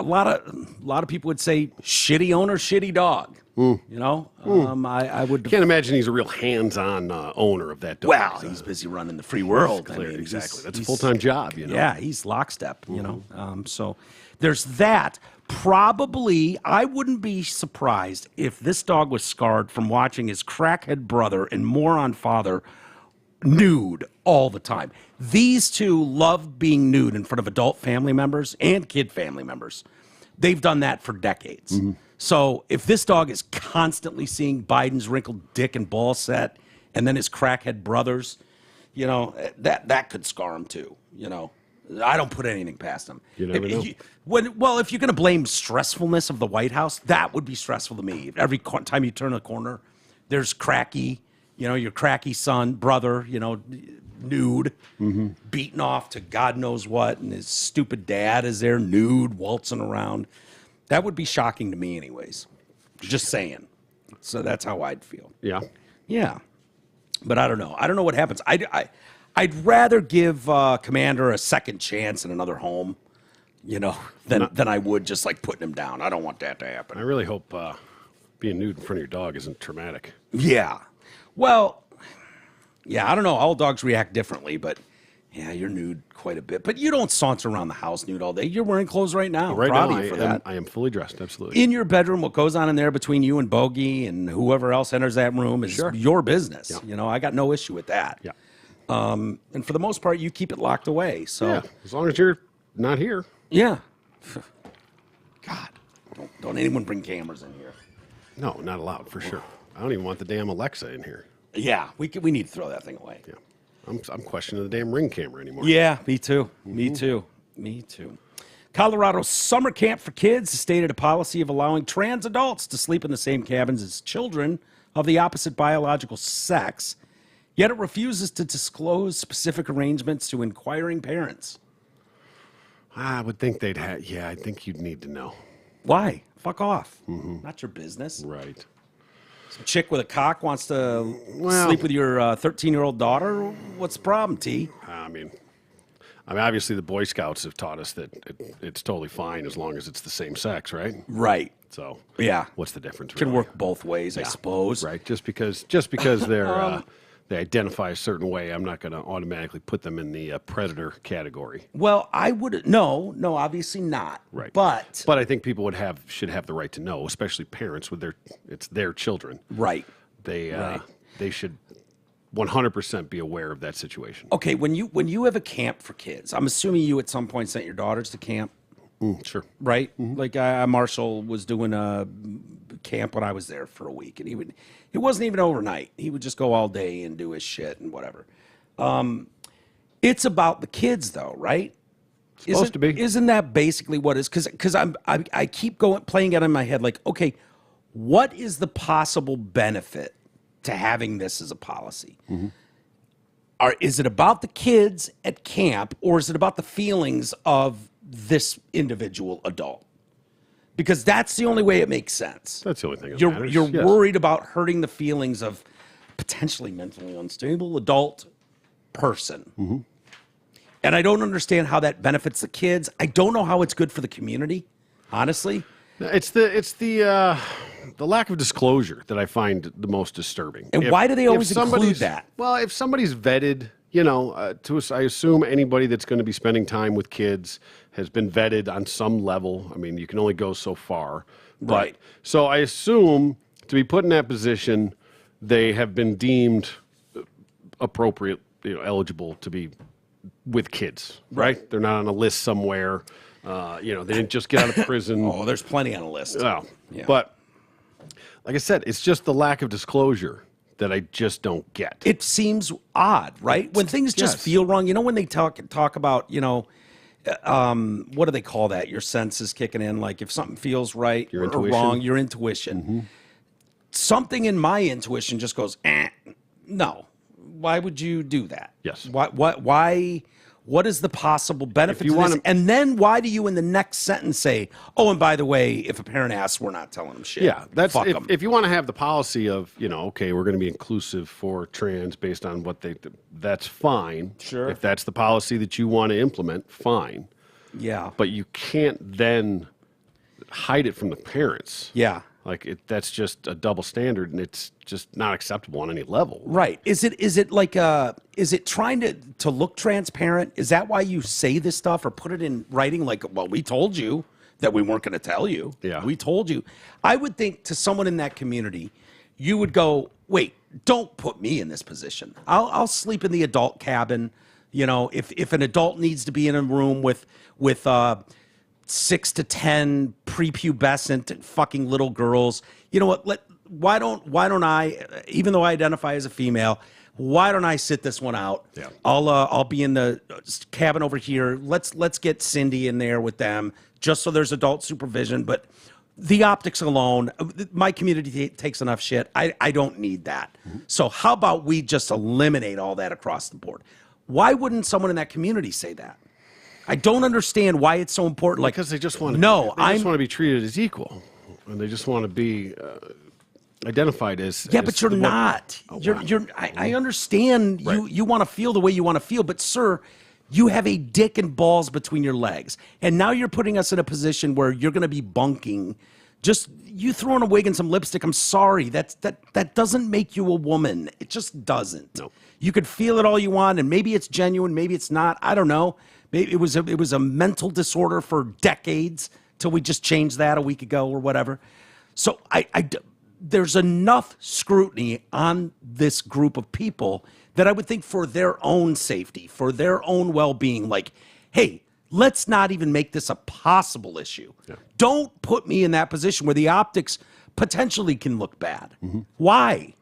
lot of people would say shitty owner, shitty dog. You know, I would. Can't imagine he's a real hands-on owner of that dog. Well, he's busy running the free world. I mean, exactly. That's a he's- full-time job, you know. Yeah, he's lockstep, you know. So there's that. Probably, I wouldn't be surprised if this dog was scarred from watching his crackhead brother and moron father nude all the time. These two love being nude in front of adult family members and kid family members. They've done that for decades. So if this dog is constantly seeing Biden's wrinkled dick and ball set and then his crackhead brothers, you know, that could scar him too, you know. I don't put anything past him. You never know. If you're going to blame stressfulness of the White House, that would be stressful to me. Every time you turn a corner, there's cracky, you know, your cracky son, brother, you know, nude, beaten off to God knows what, and his stupid dad is there nude, waltzing around. That would be shocking to me anyways. Just saying. So that's how I'd feel. Yeah. Yeah. But I don't know. I don't know what happens. I'd rather give Commander a second chance in another home, you know, than I would just like putting him down. I don't want that to happen. I really hope being nude in front of your dog isn't traumatic. Yeah. Well, yeah, I don't know. All dogs react differently, but yeah, you're nude quite a bit. But you don't saunter around the house nude all day. You're wearing clothes right now. Right Proud now, of you for that. I am fully dressed, absolutely. In your bedroom, what goes on in there between you and Bogey and whoever else enters that room is your business. Yeah. You know, I got no issue with that. Yeah. And for the most part, you keep it locked away. So, Yeah, as long as you're not here. yeah. God, don't anyone bring cameras in here. No, not allowed, for sure. I don't even want the damn Alexa in here. Yeah, we need to throw that thing away. Yeah. I'm questioning the damn Ring camera anymore. Yeah, me too. Me too. Colorado's summer camp for kids has stated a policy of allowing trans adults to sleep in the same cabins as children of the opposite biological sex, yet it refuses to disclose specific arrangements to inquiring parents. I would think they'd have. Yeah, I think you'd need to know. Why? Fuck off. Not your business. Right. Some chick with a cock wants to Well- sleep with your 13-year-old daughter? What's the problem, T? I mean, obviously the Boy Scouts have taught us that it's totally fine as long as it's the same sex, right? Right. So Yeah. what's the difference? Can really? work both ways, I suppose. Right. Just because they're they identify a certain way, I'm not going to automatically put them in the predator category. Well, I would no, obviously not. Right. But I think people should have the right to know, especially parents with it's their children. right. They should 100% be aware of that situation. Okay, when you have a camp for kids, I'm assuming you at some point sent your daughters to camp, Sure. right? Like Marshall was doing a camp when I was there for a week, and it wasn't even overnight. He would just go all day and do his shit and whatever. It's about the kids, though, right? Supposed to be. Isn't that basically what it is? Because I keep playing it in my head, like, okay, what is the possible benefit to having this as a policy? Is it about the kids at camp, or is it about the feelings of this individual adult? Because that's the only way it makes sense. That's the only thing that You're matters. you're Yes. worried about hurting the feelings of potentially mentally unstable adult person. And I don't understand how that benefits the kids. I don't know how it's good for the community, honestly. It's the lack of disclosure that I find the most disturbing. And why do they always include somebody's- that? Well, if somebody's vetted, you know, I assume anybody that's going to be spending time with kids has been vetted on some level. I mean, you can only go so far. Right. So I assume to be put in that position, they have been deemed appropriate, you know, eligible to be with kids, right? They're not on a list somewhere. You know, they didn't just get out of prison. Oh, there's plenty on the list. Well, Yeah. but like I said, it's just the lack of disclosure that I just don't get. It seems odd, right? When things just Yes. feel wrong. You know, when they talk about, you know, what do they call that? Your senses kicking in. Like if something feels right Your or intuition. wrong, your intuition. Something in my intuition just goes, no. would you do that? Yes. Why? What is the possible benefit you to this? wanna- And then why do you in the next sentence say, "Oh, and by the way, if a parent asks, we're not telling them shit." Yeah, that's Fuck 'em. if you want to have the policy of, okay, we're going to be inclusive for trans based on what that's fine. Sure. If that's the policy that you want to implement, fine. Yeah. But you can't then hide it from the parents. Yeah. Like that's just a double standard, and it's just not acceptable on any level. Right. Is it like is it trying to look transparent? Is that why you say this stuff or put it in writing like, well, we told you that we weren't going to tell you. Yeah. We told you. I would think to someone in that community, you would go, wait, don't put me in this position. I'll sleep in the adult cabin. If an adult needs to be in a room with 6 to 10 prepubescent fucking little girls. You know what? Why don't I, even though I identify as a female, why don't I sit this one out? Yeah. I'll be in the cabin over here. Let's get Cindy in there with them, just so there's adult supervision. But the optics alone, my community takes enough shit. I don't need that. Mm-hmm. So how about we just eliminate all that across the board? Why wouldn't someone in that community say that? I don't understand why it's so important. Like, Because they just want to. No, they just want to be treated as equal, and they just want to be identified as. Yeah, as but you're the one- not. Oh, You're. wow. You're. I understand. Right. You want to feel the way you want to feel, but sir, you have a dick and balls between your legs, and now you're putting us in a position where you're going to be bunking. Just you throw on a wig and some lipstick. I'm sorry. That doesn't make you a woman. It just doesn't. No. You could feel it all you want, and maybe it's genuine, maybe it's not. I don't know. Maybe it was a mental disorder for decades till we just changed that a week ago or whatever. So there's enough scrutiny on this group of people that I would think for their own safety, for their own well-being, like, hey, let's not even make this a possible issue. Yeah. Don't put me in that position where the optics potentially can look bad. Mm-hmm. Why?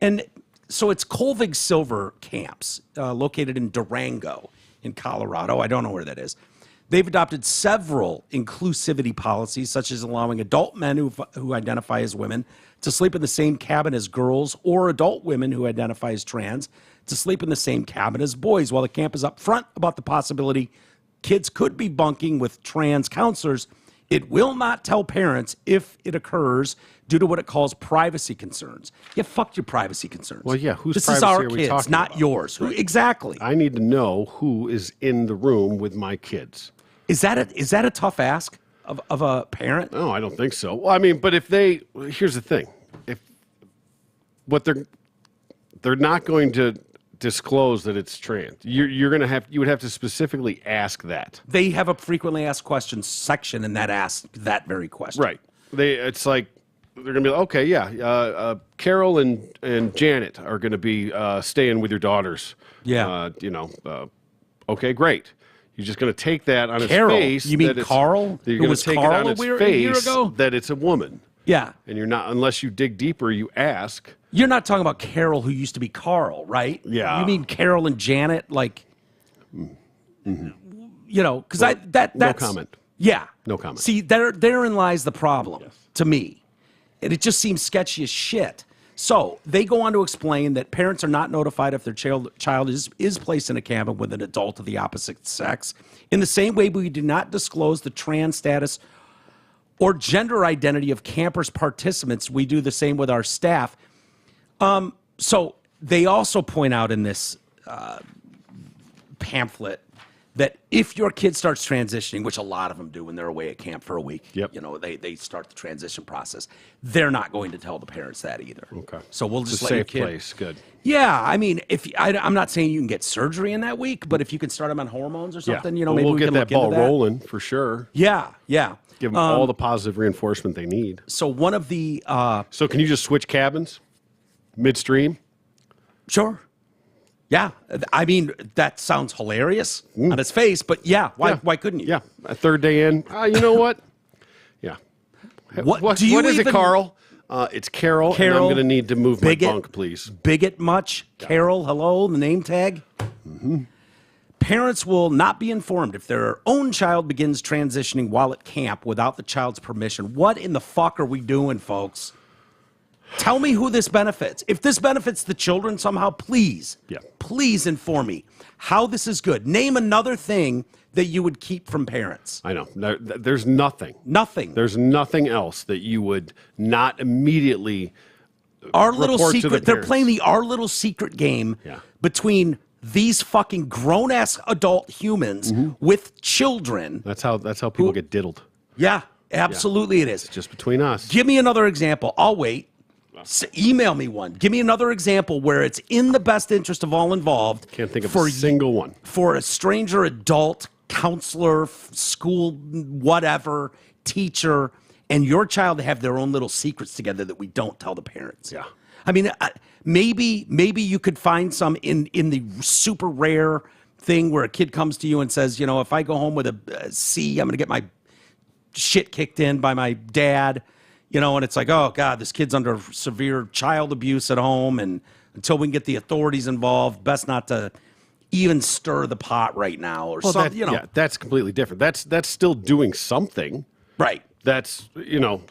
And so it's Colvig Silver Camps, located in Durango in Colorado. I don't know where that is. They've adopted several inclusivity policies, such as allowing adult men who identify as women to sleep in the same cabin as girls, or adult women who identify as trans to sleep in the same cabin as boys. While the camp is upfront about the possibility kids could be bunking with trans counselors, it will not tell parents if it occurs due to what it calls privacy concerns. Yeah, fuck your privacy concerns. Well, yeah, whose this privacy is our are we kids, talking not about? yours. Right. Exactly. I need to know who is in the room with my kids. Is that a tough ask of a parent? No, I don't think so. Well, I mean, but here's the thing: they're not going to disclose that it's trans. You would have to specifically ask that. They have a frequently asked questions section, and that asks that very question. Right. It's like they're going to be like, okay, yeah, Carol and Janet are going to be staying with your daughters. Yeah. Okay, great. You're just going to take that on Carol? his face. You mean that it's- Carl? You're Who going was to take Carl it on a its year face ago? that it's a woman. Yeah. And you're not, unless you dig deeper, you ask. You're not talking about Carol, who used to be Carl, right? Yeah. You mean Carol and Janet, like, because that's no comment. Yeah. No comment. See, therein lies the problem to me. And it just seems sketchy as shit. So they go on to explain that parents are not notified if their child is placed in a cabin with an adult of the opposite sex. In the same way, we do not disclose the trans status or gender identity of campers participants. We do the same with our staff. So they also point out in this pamphlet that if your kid starts transitioning, which a lot of them do when they're away at camp for a week, Yep. They start the transition process. They're not going to tell the parents that either. Okay. So we'll just It's a let your safe kid. place. Good. Yeah, I mean, I'm not saying you can get surgery in that week, but if you can start them on hormones or something, Well, maybe we'll we get can that look ball into that. rolling for sure. Yeah, yeah. Give them all the positive reinforcement they need. So one of the So can you just switch cabins midstream? Sure. Yeah, I mean that sounds hilarious on its face, but why couldn't you? Yeah, a third day in. You know what? Yeah. What do you what is it, even- Carl? It's Carol, and I'm Carol, going to need to move my bigot. bunk, please. Bigot much? Carol, hello, the name tag. Mm-hmm. Parents will not be informed if their own child begins transitioning while at camp without the child's permission. What in the fuck are we doing, folks? Tell me who this benefits. If this benefits the children somehow, please, please inform me how this is good. Name another thing that you would keep from parents. I know. There's nothing. Nothing. There's nothing else that you would not immediately Our little report to the secret. They're parents. playing the Our Little Secret game between these fucking grown-ass adult humans with children. That's how people get diddled. Yeah, absolutely it is. It's just between us. Give me another example. I'll wait. Email me one. Give me another example where it's in the best interest of all involved. Can't think of a single one. For a stranger adult, counselor, school, whatever, teacher, and your child to have their own little secrets together that we don't tell the parents. Yeah. I mean, maybe you could find some in the super rare thing where a kid comes to you and says, you know, if I go home with a C, I'm going to get my shit kicked in by my dad. You know, and it's like, oh, God, this kid's under severe child abuse at home. And until we can get the authorities involved, best not to even stir the pot right now or something, you know. Yeah, that's completely different. That's still doing something. Right. That's, you know,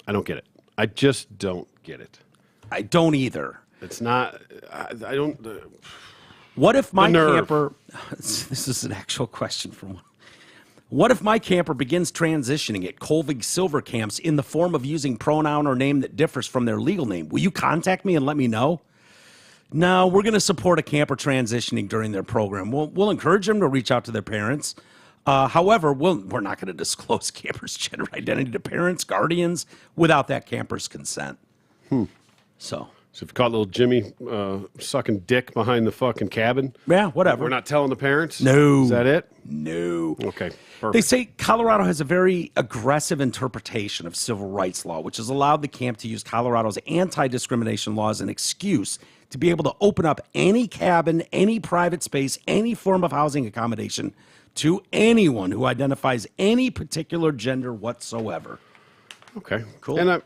I don't get it. I just don't get it. I don't either. It's not, I don't. What if my nerve. camper, this is an actual question for one. What if my camper begins transitioning at Colvig Silver Camps in the form of using pronoun or name that differs from their legal name? Will you contact me and let me know? No, we're going to support a camper transitioning during their program. We'll encourage them to reach out to their parents. However, we're not going to disclose campers' gender identity to parents, guardians, without that camper's consent. So if you caught little Jimmy sucking dick behind the fucking cabin, yeah, whatever. we're not telling the parents? No. Is that it? No. Okay, perfect. They say Colorado has a very aggressive interpretation of civil rights law, which has allowed the camp to use Colorado's anti-discrimination law as an excuse to be able to open up any cabin, any private space, any form of housing accommodation to anyone who identifies any particular gender whatsoever. Okay, Cool. And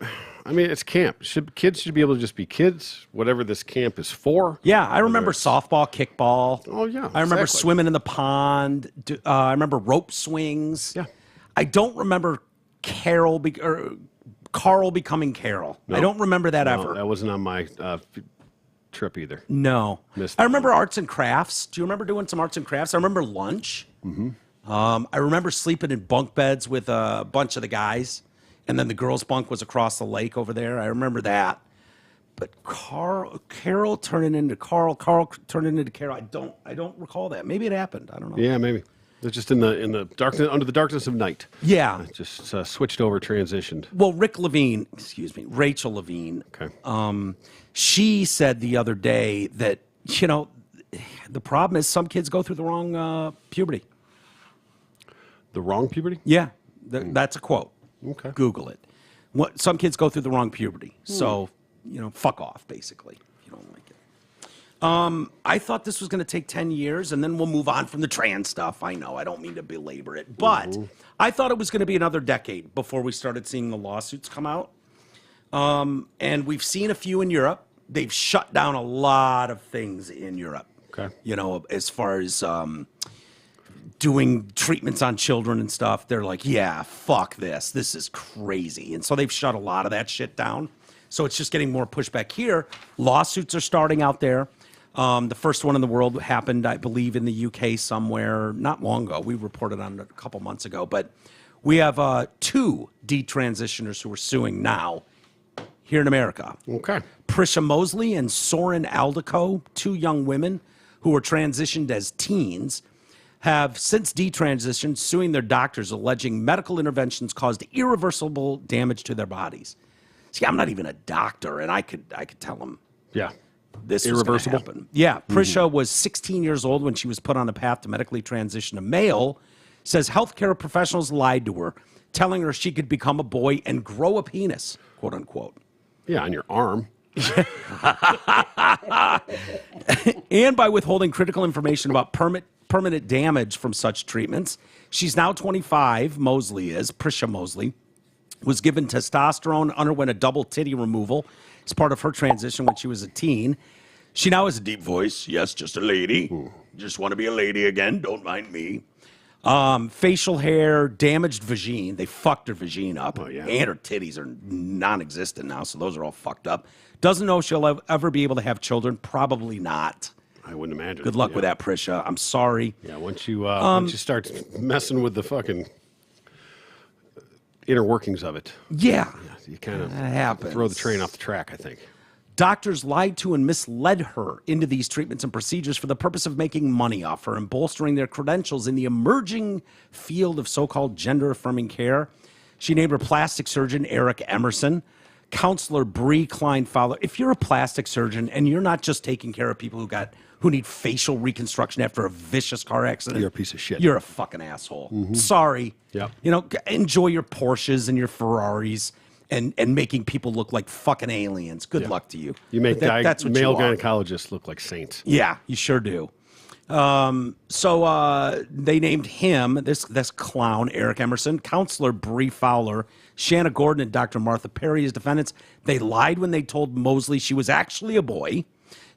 I mean, it's camp. Kids should be able to just be kids, whatever this camp is for. Yeah, I remember softball, kickball. Oh, yeah, I remember exactly. swimming in the pond. I remember rope swings. Yeah. I don't remember Carl becoming Carol. No. I don't remember that No, ever. that wasn't on my trip either. No. Missed I that remember one. arts and crafts. Do you remember doing some arts and crafts? I remember lunch. I remember sleeping in bunk beds with a bunch of the guys, and then the girls' bunk was across the lake over there. I remember that. But Carol turning into Carl turning into Carol. I don't recall that. Maybe it happened. I don't know. Yeah, maybe. They're just in the darkness, under the darkness of night. Yeah. Just switched over, transitioned. Well, Rachel Levine. Okay. She said the other day that, you know, the problem is some kids go through the wrong puberty. The wrong puberty? Yeah, that's a quote. Okay. Google it. Some kids go through the wrong puberty. So, you know, fuck off, basically, if you don't like it. I thought this was going to take 10 years, and then we'll move on from the trans stuff. I know, I don't mean to belabor it. But I thought it was going to be another decade before we started seeing the lawsuits come out. And we've seen a few in Europe. They've shut down a lot of things in Europe. Okay. You know, as far as doing treatments on children and stuff, they're like, yeah, fuck this. This is crazy. And so they've shut a lot of that shit down. So it's just getting more pushback here. Lawsuits are starting out there. The first one in the world happened, I believe, in the UK somewhere not long ago. We reported on it a couple months ago. But we have 2 detransitioners who are suing now here in America. Okay. Prisha Mosley and Soren Aldico, 2 young women who were transitioned as teens, have since detransitioned, suing their doctors, alleging medical interventions caused irreversible damage to their bodies. See, I'm not even a doctor, and I could tell them Yeah. this was going to Irreversible? happen. Yeah, Prisha was 16 years old when she was put on a path to medically transition to male. Says healthcare professionals lied to her, telling her she could become a boy and grow a penis, quote unquote. Yeah, on your arm. And by withholding critical information about permanent damage from such treatments. She's now 25, Prisha Mosley, was given testosterone, underwent a double titty removal as part of her transition when she was a teen. She now has a deep voice. Yes, just a lady. Just want to be a lady again. Don't mind me. Facial hair, damaged vagine. They fucked her vagine up. Oh, yeah. And her titties are non-existent now, so those are all fucked up. Doesn't know if she'll ever be able to have children. Probably not. I wouldn't imagine. Good luck with that, Prisha. I'm sorry. Yeah, once you start messing with the fucking inner workings of it, Yeah. you kind of That happens. throw the train off the track, I think. Doctors lied to and misled her into these treatments and procedures for the purpose of making money off her and bolstering their credentials in the emerging field of so-called gender-affirming care. She named her plastic surgeon, Eric Emerson, counselor Bree Klein-Fowler. If you're a plastic surgeon and you're not just taking care of people who need facial reconstruction after a vicious car accident, You're a piece of shit. You're a fucking asshole. Sorry. Yep. You know, enjoy your Porsches and your Ferraris. And making people look like fucking aliens. Good luck to you. You make But that's what male you are. gynecologists look like saints. Yeah, you sure do. So they named him, this clown, Eric Emerson, Counselor Bree Fowler, Shanna Gordon, and Dr. Martha Perry as defendants. They lied when they told Mosley she was actually a boy.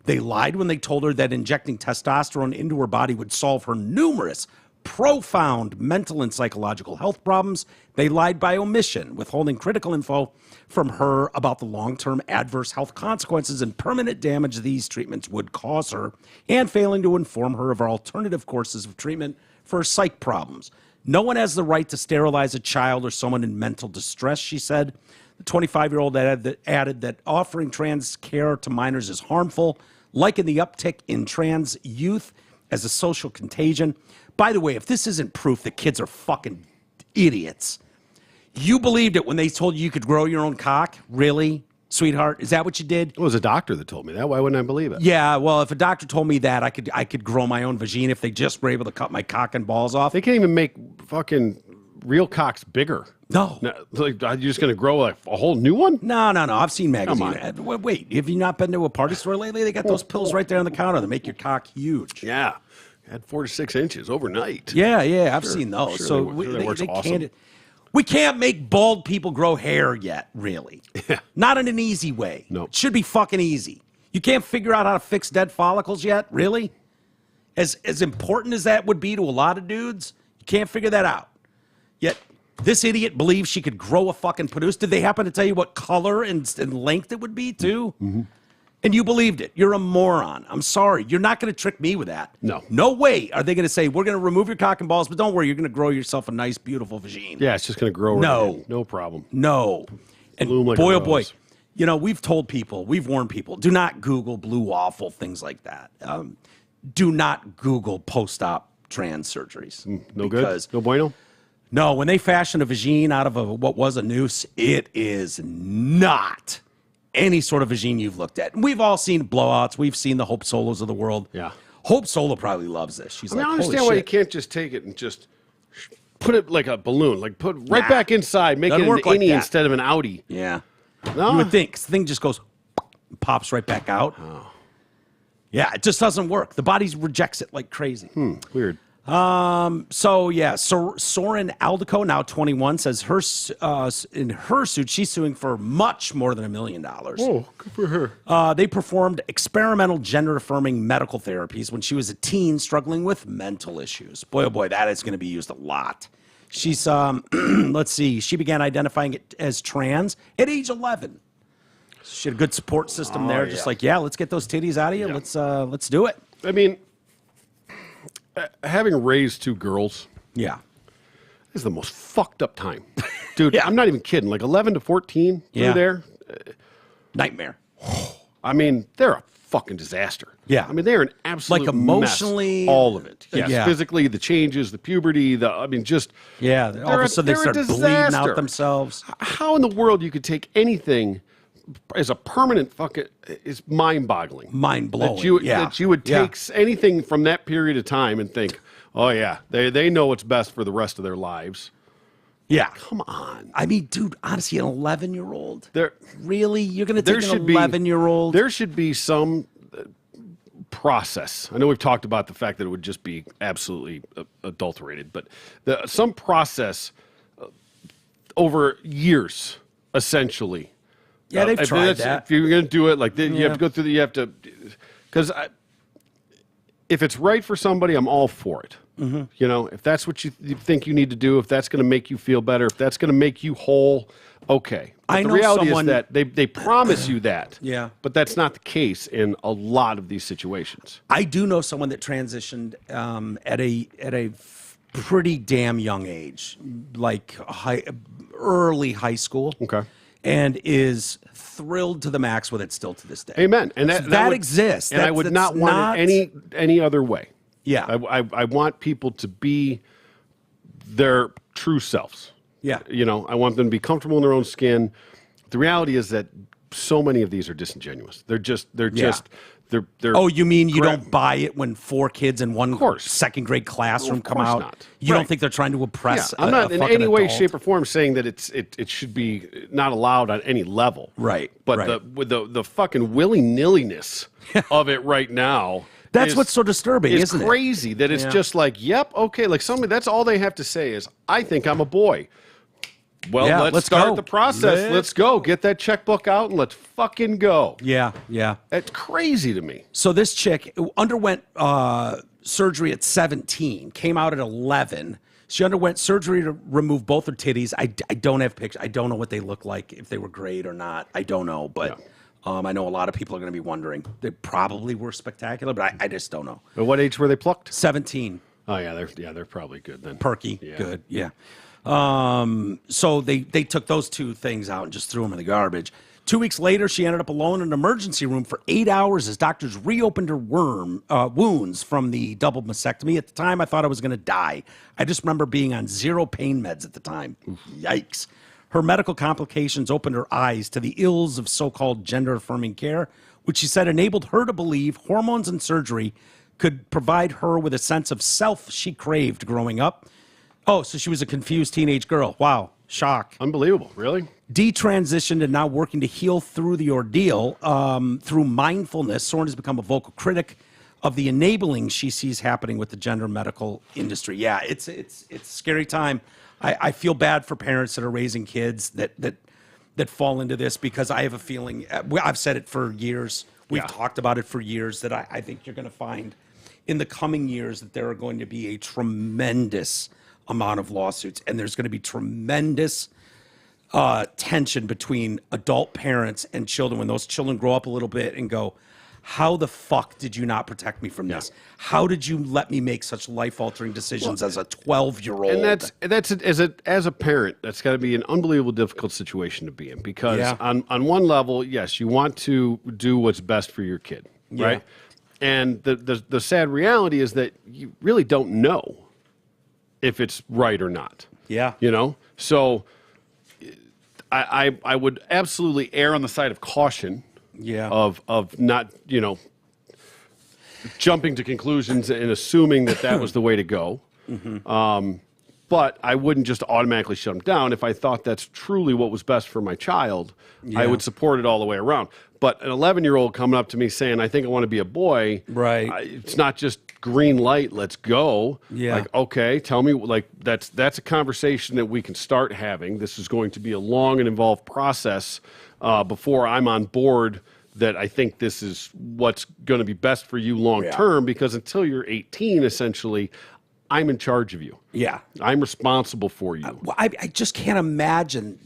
They lied when they told her that injecting testosterone into her body would solve her numerous profound mental and psychological health problems. They lied by omission, withholding critical info from her about the long-term adverse health consequences and permanent damage these treatments would cause her, and failing to inform her of our alternative courses of treatment for her psych problems. No one has the right to sterilize a child or someone in mental distress, she said. The 25-year-old added that offering trans care to minors is harmful, likened the uptick in trans youth as a social contagion. By the way, if this isn't proof that kids are fucking idiots, you believed it when they told you could grow your own cock? Really, sweetheart? Is that what you did? It was a doctor that told me that. Why wouldn't I believe it? Yeah, well, if a doctor told me that, I could grow my own vagina if they just were able to cut my cock and balls off. They can't even make fucking real cocks bigger. No. Like, are you just going to grow a whole new one? No. I've seen magazines. on. Wait, have you not been to a party store lately? They got those pills right there on the counter that make your cock huge. Yeah. Had 4 to 6 inches overnight. Yeah, I've seen those. Sure, So that works awesome. we can't make bald people grow hair yet, really. Yeah. Not in an easy way. No. It should be fucking easy. You can't figure out how to fix dead follicles yet, really? As important as that would be to a lot of dudes, you can't figure that out. Yet this idiot believes she could grow a fucking produce. Did they happen to tell you what color and length it would be, too? Mm-hmm. And you believed it. You're a moron. I'm sorry. You're not going to trick me with that. No. No way are they going to say, we're going to remove your cock and balls, but don't worry, you're going to grow yourself a nice, beautiful vagine. Yeah, it's just going to grow. No. Right in. No problem. No. And Bloom like a boy, oh boy, rose. you know, we've warned people, do not Google blue waffle, things like that. Do not Google post-op trans surgeries. No Because- good? No bueno? No, when they fashion a vagine out of what was a noose, it is not any sort of vagine you've looked at. We've all seen blowouts. We've seen the Hope Solos of the world. Yeah. Hope Solo probably loves this. She's I mean, like, I understand holy why you shit. can't just take it and just put it like a balloon. Like put right Nah. back inside. Make Doesn't it an work like innie that. instead of an outie. Yeah. No. You would think. 'Cause the thing just goes, pops right back out. Oh. Yeah, it just doesn't work. The body rejects it like crazy. Weird. So yeah, Soren Aldico, now 21, says in her suit she's suing for much more than $1 million. Oh, good for her. They performed experimental gender-affirming medical therapies when she was a teen struggling with mental issues. Boy, oh boy, that is going to be used a lot. She's, let's see, she began identifying it as trans at age 11. She had a good support system there, just like, yeah, let's get those titties out of you. Let's do it. I mean, having raised 2 girls Yeah. is the most fucked up time. Dude, Yeah. I'm not even kidding. Like 11 to 14 through Yeah. there. Nightmare. I mean, they're a fucking disaster. Yeah. I mean, they're an absolute Like emotionally- mess. All of it. Yes. Yeah. Physically, the changes, the puberty, just Yeah, all of a sudden they they're a start bleeding out disaster. themselves. How in the world you could take anything as a permanent fucking is mind-boggling. Mind-blowing, That you would yeah. take anything from that period of time and think, oh yeah, they know what's best for the rest of their lives. Yeah. Come on. I mean, dude, honestly, an 11-year-old? There Really? You're going to there take an should be 11-year-old? There should be some process. I know we've talked about the fact that it would just be absolutely adulterated, but some process over years, essentially. Yeah, they've tried that's- that. If you're going to do it, like you Yeah. have to go through. You have to, because if it's right for somebody, I'm all for it. You know, if that's what you think you need to do, if that's going to make you feel better, if that's going to make you whole, okay. But I the know reality someone- is that they promise you that. Yeah. But that's not the case in a lot of these situations. I do know someone that transitioned at a pretty damn young age, like early high school. Okay. And is thrilled to the max with it still to this day. Amen. And So that that would, exists. And I That's- would that's not want it any other way. Yeah. I want people to be their true selves. Yeah. You know, I want them to be comfortable in their own skin. The reality is that so many of these are disingenuous. They're Oh, you mean you Grab- don't buy it when 4 kids in one course. second grade classroom come course out? not. You Right. don't think they're trying to oppress? I'm not a in fucking any way, adult? shape, or form saying that it should be not allowed on any level. Right, But right. the fucking willy-nilliness of it right now. That's what's so disturbing, it's isn't it? crazy that it's Yeah. just like, yep, okay, like somebody. That's all they have to say is, I think I'm a boy. Well, Yeah, let's let's start go. the process. Let's go. Get that checkbook out and let's fucking go. Yeah, yeah. That's crazy to me. So this chick underwent surgery at 17, came out at 11. She underwent surgery to remove both her titties. I don't have pictures. I don't know what they look like, if they were great or not. I don't know, but I know a lot of people are going to be wondering. They probably were spectacular, but I just don't know. At what age were they plucked? 17. Oh yeah, they're probably good then. Perky, Yeah. good, yeah. So they took those 2 things out and just threw them in the garbage. 2 weeks later, she ended up alone in an emergency room for 8 hours as doctors reopened her wounds from the double mastectomy. At the time, I thought I was going to die. I just remember being on 0 pain meds at the time. Yikes. Her medical complications opened her eyes to the ills of so-called gender-affirming care, which she said enabled her to believe hormones and surgery could provide her with a sense of self she craved growing up. Oh, so she was a confused teenage girl. Wow. Shock. Unbelievable. Really? Detransitioned and now working to heal through the ordeal through mindfulness. Soren has become a vocal critic of the enabling she sees happening with the gender medical industry. Yeah, it's a scary time. I feel bad for parents that are raising kids that fall into this, because I have a feeling, I've said it for years, we've talked about it for years, that I think you're going to find in the coming years that there are going to be a tremendous amount of lawsuits, and there's going to be tremendous tension between adult parents and children when those children grow up a little bit and go, how the fuck did you not protect me from this? How did you let me make such life-altering decisions as a 12-year-old? And that's as a parent, that's got to be an unbelievable difficult situation to be in, because on one level, yes, you want to do what's best for your kid, right? And the sad reality is that you really don't know if it's right or not. Yeah. You know? So I would absolutely err on the side of caution. Yeah. Of not, jumping to conclusions and assuming that was the way to go. But I wouldn't just automatically shut them down. If I thought that's truly what was best for my child, I would support it all the way around. But an 11-year-old coming up to me saying, I think I want to be a boy, Right. It's not just green light, let's go. Yeah. Like, okay, tell me, like, that's a conversation that we can start having. This is going to be a long and involved process before I'm on board that I think this is what's going to be best for you long term, because until you're 18, essentially, I'm in charge of you. Yeah. I'm responsible for you. Well, I just can't imagine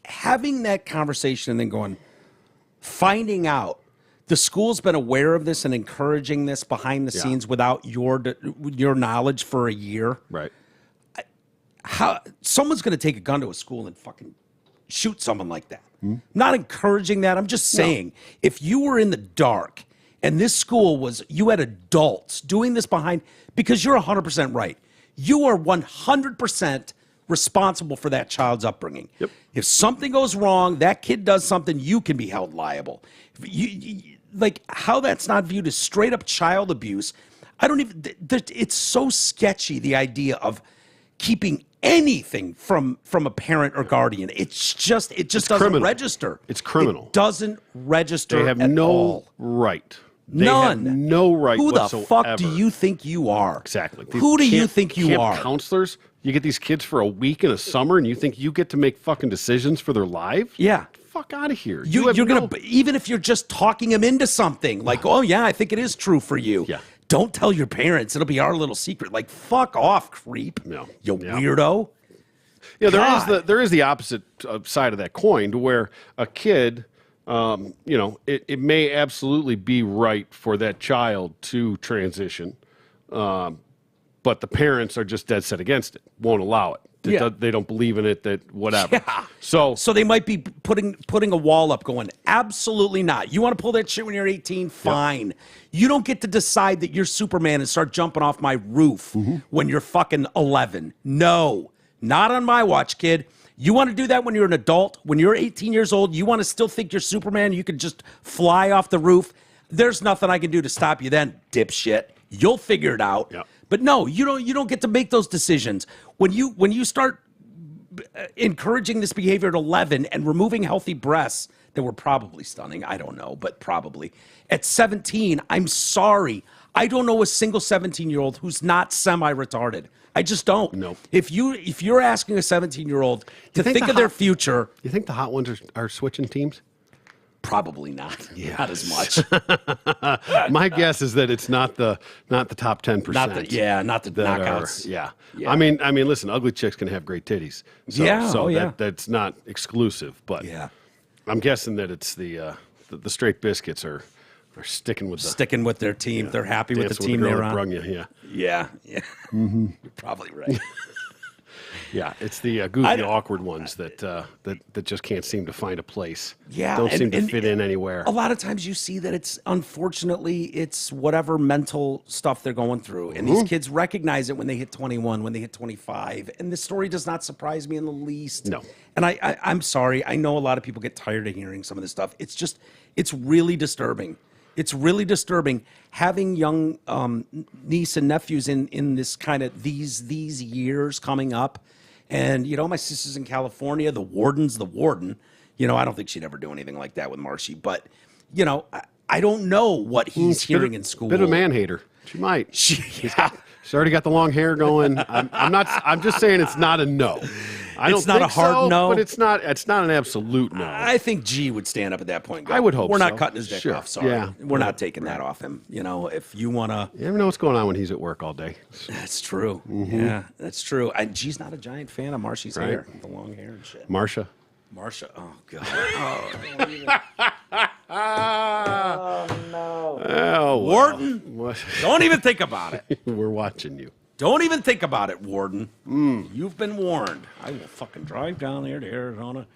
having that conversation and then finding out the school's been aware of this and encouraging this behind the scenes without your knowledge for a year. Right. How someone's going to take a gun to a school and fucking shoot someone like that? Not encouraging that. I'm just saying, if you were in the dark and this school you had adults doing this behind, because you're 100% right. You are 100% responsible for that child's upbringing. Yep. If something goes wrong, that kid does something, you can be held liable. Like, how that's not viewed as straight up child abuse. It's so sketchy, the idea of keeping anything from a parent or guardian. It just doesn't criminal. register. It's criminal. It doesn't register. They have at no all. right. They None. have no right Who whatsoever. the fuck do you think you are? Exactly. Who do you think you camp are? Counselors? You get these kids for a week in a summer, and you think you get to make fucking decisions for their life? Yeah. Fuck out of here. You're gonna, even if you're just talking them into something, like, oh yeah, I think it is true for you. Yeah. Don't tell your parents. It'll be our little secret. Like, fuck off, creep. No. You Yeah. weirdo. Yeah, God. there is the opposite side of that coin, to where a kid, it may absolutely be right for that child to transition, but the parents are just dead set against it, won't allow it. Yeah. They don't believe in it, that whatever. Yeah. So they might be putting a wall up going, absolutely not. You want to pull that shit when you're 18? Fine. You don't get to decide that you're Superman and start jumping off my roof when you're fucking 11. No, not on my watch, kid. You want to do that when you're an adult? When you're 18 years old, you want to still think you're Superman? You can just fly off the roof? There's nothing I can do to stop you then, dipshit. You'll figure it out. Yep. But no, you don't get to make those decisions. When you start encouraging this behavior at 11 and removing healthy breasts that were probably stunning, I don't know, but probably at 17, I'm sorry. I don't know a single 17-year-old who's not semi-retarded. I just don't. Nope. If you're asking a 17-year-old to think of their future, you think the hot ones are switching teams? probably not. Yeah. Not as much. My guess is that it's not the top 10%. not the that knockouts. Are, yeah. Yeah. I mean, listen, ugly chicks can have great titties. So, Yeah, So oh, yeah. that's not exclusive, but Yeah. I'm guessing that it's the straight biscuits are sticking with the Sticking with their team. They're happy with the dancing team girl they're that on. brung you. Yeah. Yeah. You're probably right. Yeah, it's the goofy, I don't- awkward ones that just can't seem to find a place. Yeah, don't and- seem to and fit in anywhere. A lot of times you see that unfortunately it's whatever mental stuff they're going through. And these kids recognize it when they hit 21, when they hit 25. And this story does not surprise me in the least. No. And I'm sorry. I know a lot of people get tired of hearing some of this stuff. It's really disturbing. It's really disturbing having young niece and nephews in this kind of these years coming up. And, my sister's in California. The warden's the warden. I don't think she'd ever do anything like that with Marshy. But, I don't know what he's hearing in school. Bit of a man hater. She might. She's already got the long hair going. I'm just saying it's not a no. It's not a hard no? but it's not an absolute no. I think G would stand up at that point and go, I would hope we're not so. cutting his dick Sure. off. Sorry. Yeah. We're not taking that off him. If you want to. You never know what's going on when he's at work all day. That's true. Yeah, that's true. And G's not a giant fan of Marshy's Right. hair, the long hair and shit. Marsha. Marsha, oh God. Oh, don't even. Oh no. Oh, Warden, well. don't even think about it. We're watching you. Don't even think about it, Warden. You've been warned. I will fucking drive down there to Arizona.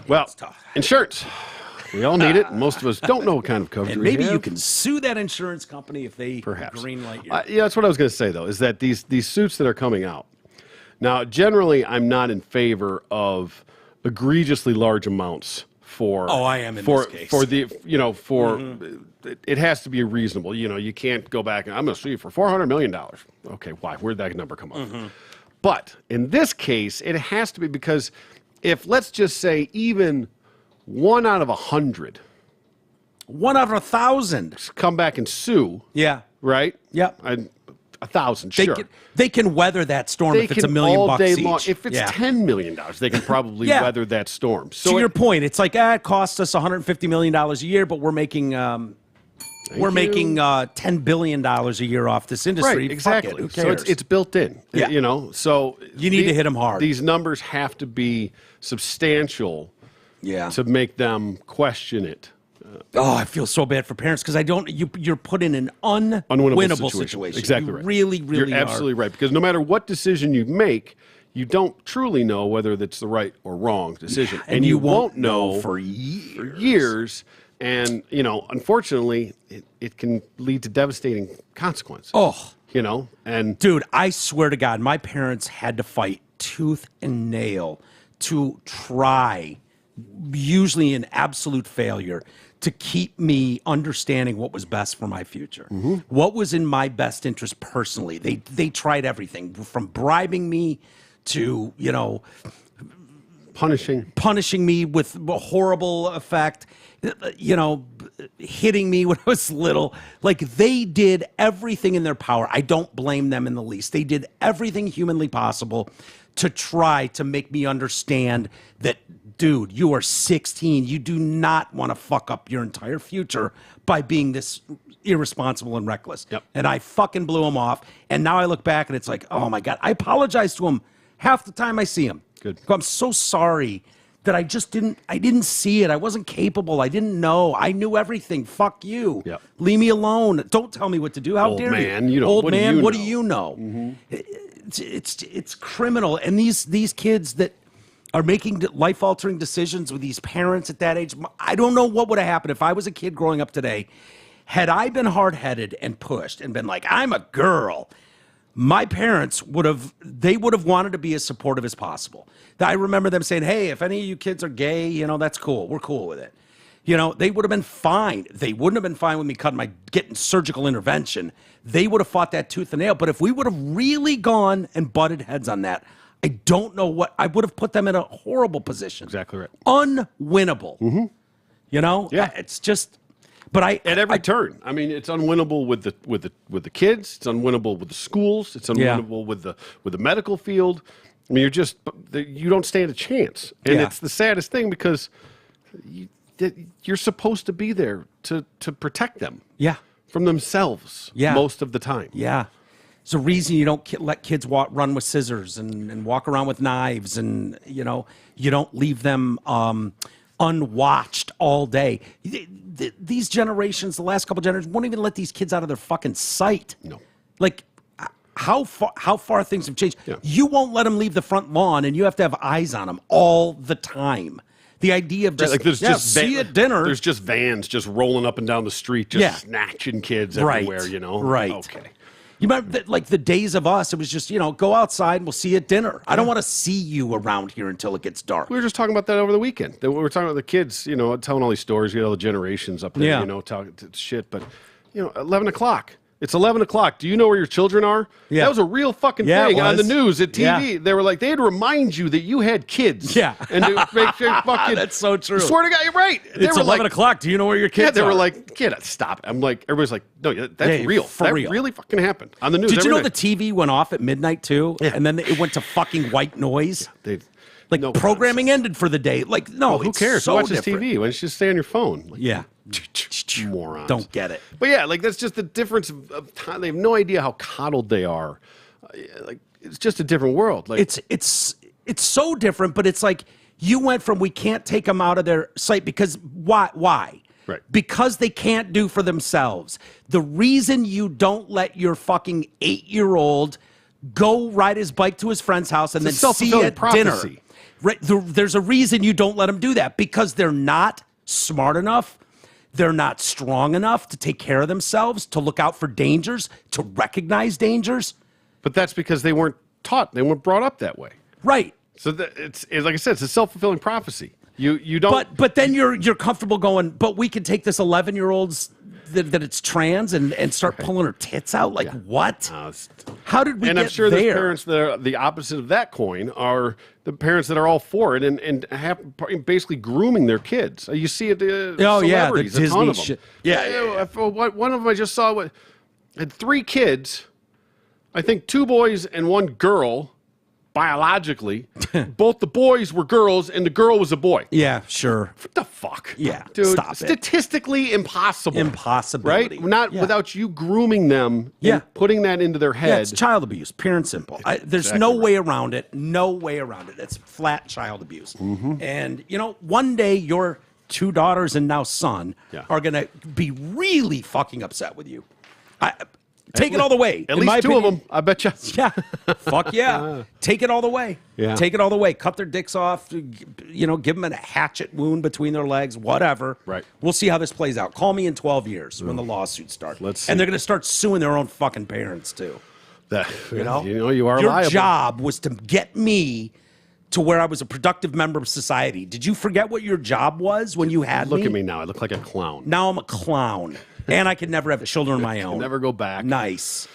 Well, It's tough. insurance. We all need it. Most of us don't know what kind of coverage And we maybe have. you can sue that insurance company if they Perhaps. green light you. Yeah, that's what I was going to say, though, is that these suits that are coming out. Now, generally, I'm not in favor of egregiously large amounts for. Oh, I am in for, this case. For the, it has to be reasonable. You can't go back and I'm going to sue you for $400 million. Okay, why? Where'd that number come up? But in this case, it has to be because if, let's just say, even 1 out of 100 1 out of 1,000. come back and sue, Yeah. right? Yep. 1,000, They sure. They can weather that storm They if it's can $1 million all bucks day each. long. If it's Yeah. $10 million, they can probably Yeah. weather that storm. So To your point, it's like it costs us $150 million a year, but we're making $10 billion a year off this industry. right, Fuck exactly. it. Who So cares? it's built in. Yeah. So You need to hit 'em hard. These numbers have to be substantial yeah. to make them question it. Oh, I feel so bad for parents because you're put in an Unwinnable situation. Exactly You right. Really, really You're are. absolutely right. Because no matter what decision you make, you don't truly know whether that's the right or wrong decision. And you won't know know for years. years. And, unfortunately, it can lead to devastating consequences. Oh. And Dude, I swear to God, my parents had to fight tooth and nail to try, usually an absolute failure, to keep me understanding what was best for my future. What was in my best interest personally. They tried everything from bribing me to, punishing me with a horrible effect, hitting me when I was little. Like, they did everything in their power. I don't blame them in the least. They did everything humanly possible to try to make me understand that dude, you are 16. You do not want to fuck up your entire future by being this irresponsible and reckless. Yep. And I fucking blew him off. And now I look back and it's like, oh my God. I apologize to him half the time I see him. Good. I'm so sorry that I didn't see it. I wasn't capable. I didn't know. I knew everything. Fuck you. Yep. Leave me alone. Don't tell me what to do. How Old dare man, you? what do you what know? do you know? It's criminal. And these kids that are making life-altering decisions with these parents at that age, I don't know what would have happened if I was a kid growing up today. Had I been hard-headed and pushed and been like, I'm a girl, my parents would have wanted to be as supportive as possible. I remember them saying, hey, if any of you kids are gay, that's cool. We're cool with it. They would have been fine. They wouldn't have been fine with me getting surgical intervention. They would have fought that tooth and nail. But if we would have really gone and butted heads on that, I don't know what, I would have put them in a horrible position. Exactly right. Unwinnable. Mm-hmm. Yeah. It's just, but at every turn. I mean, it's unwinnable with the kids. It's unwinnable with the schools. It's unwinnable with the medical field. I mean, you don't stand a chance, and it's the saddest thing because you're supposed to be there to protect them. Yeah. From themselves. Yeah. Most of the time. Yeah. There's a reason you don't let kids run with scissors and walk around with knives, and you don't leave them unwatched all day. These generations, the last couple generations, won't even let these kids out of their fucking sight. No. Like how far things have changed. Yeah. You won't let them leave the front lawn, and you have to have eyes on them all the time. The idea of just, see you at dinner. There's just vans just rolling up and down the street, just snatching kids everywhere, Right. Okay. You remember the days of us, it was just, go outside and we'll see you at dinner. I don't want to see you around here until it gets dark. We were just talking about that over the weekend. We were talking about the kids, telling all these stories. You get all the generations up there, talking shit. But, 11 o'clock. It's 11 o'clock. Do you know where your children are? Yeah. That was a real fucking Yeah, thing it on the was. news at TV. Yeah. They were like, they'd remind you that you had kids. Yeah. And to make sure fucking. That's so true. Swear to God, you're right. They It's were 11 o'clock. Do you know where your kids Yeah, they are? were like, get it, stop it. I'm like, everybody's like, no, that's real. for that real. really fucking happened on the news. Did you every know night. the TV went off at midnight too? Yeah. And then it went to fucking white noise? They- Like no programming ended for the day. Like, no, Well, who it's cares? so Who watches different. TV? Why don't you just stay on your phone? Like, Yeah. morons. Don't get it. But yeah, like that's just the difference of time. They have no idea how coddled they are. Like it's just a different world. Like It's so different, but it's like you went from we can't take them out of their sight because why? Right. Because they can't do for themselves. The reason you don't let your fucking 8-year-old go ride his bike to his friend's house and It's then a see you self-fulfilling at prophecy. dinner. Right, there's a reason you don't let them do that because they're not smart enough. They're not strong enough to take care of themselves, to look out for dangers, to recognize dangers. but that's because they weren't taught. They weren't brought up that way. Right. So it's like I said, it's a self-fulfilling prophecy. You don't. But then you're comfortable going, but we could take this 11-year-old's that it's trans and start pulling her tits out? Like, what? How did we and get I'm sure there? there's parents that are the opposite of that coin are the parents that are all for it and have basically grooming their kids. You see it. Oh, yeah, the celebrities, a ton Disney of them. shit. One of them I just saw had 3 kids. I think 2 boys and 1 girl. Biologically, both the boys were girls and the girl was a boy. Yeah, sure. What the fuck? Yeah, dude. stop it. Statistically impossible. Impossibility. Right? Not Yeah. without you grooming them Yeah. and putting that into their Yeah, head. it's child abuse, pure and simple. There's Exactly no right. way around it. No way around it. It's flat child abuse. Mm-hmm. And, one day your 2 daughters and now son are going to be really fucking upset with you. Take it all the way. At In my least 2 of opinion. them, I bet you. Yeah. Fuck yeah. Take it all the way. Yeah. Take it all the way. Cut their dicks off. Give them a hatchet wound between their legs, whatever. Right. We'll see how this plays out. Call me in 12 years when the lawsuits start. Let's see. And they're going to start suing their own fucking parents, too. You are Your liable. job was to get me to where I was a productive member of society. Did you forget what your job was when you had Look me? at me now. I look like a clown. Now I'm a clown. And I could never have children of my own. Never go back. Nice.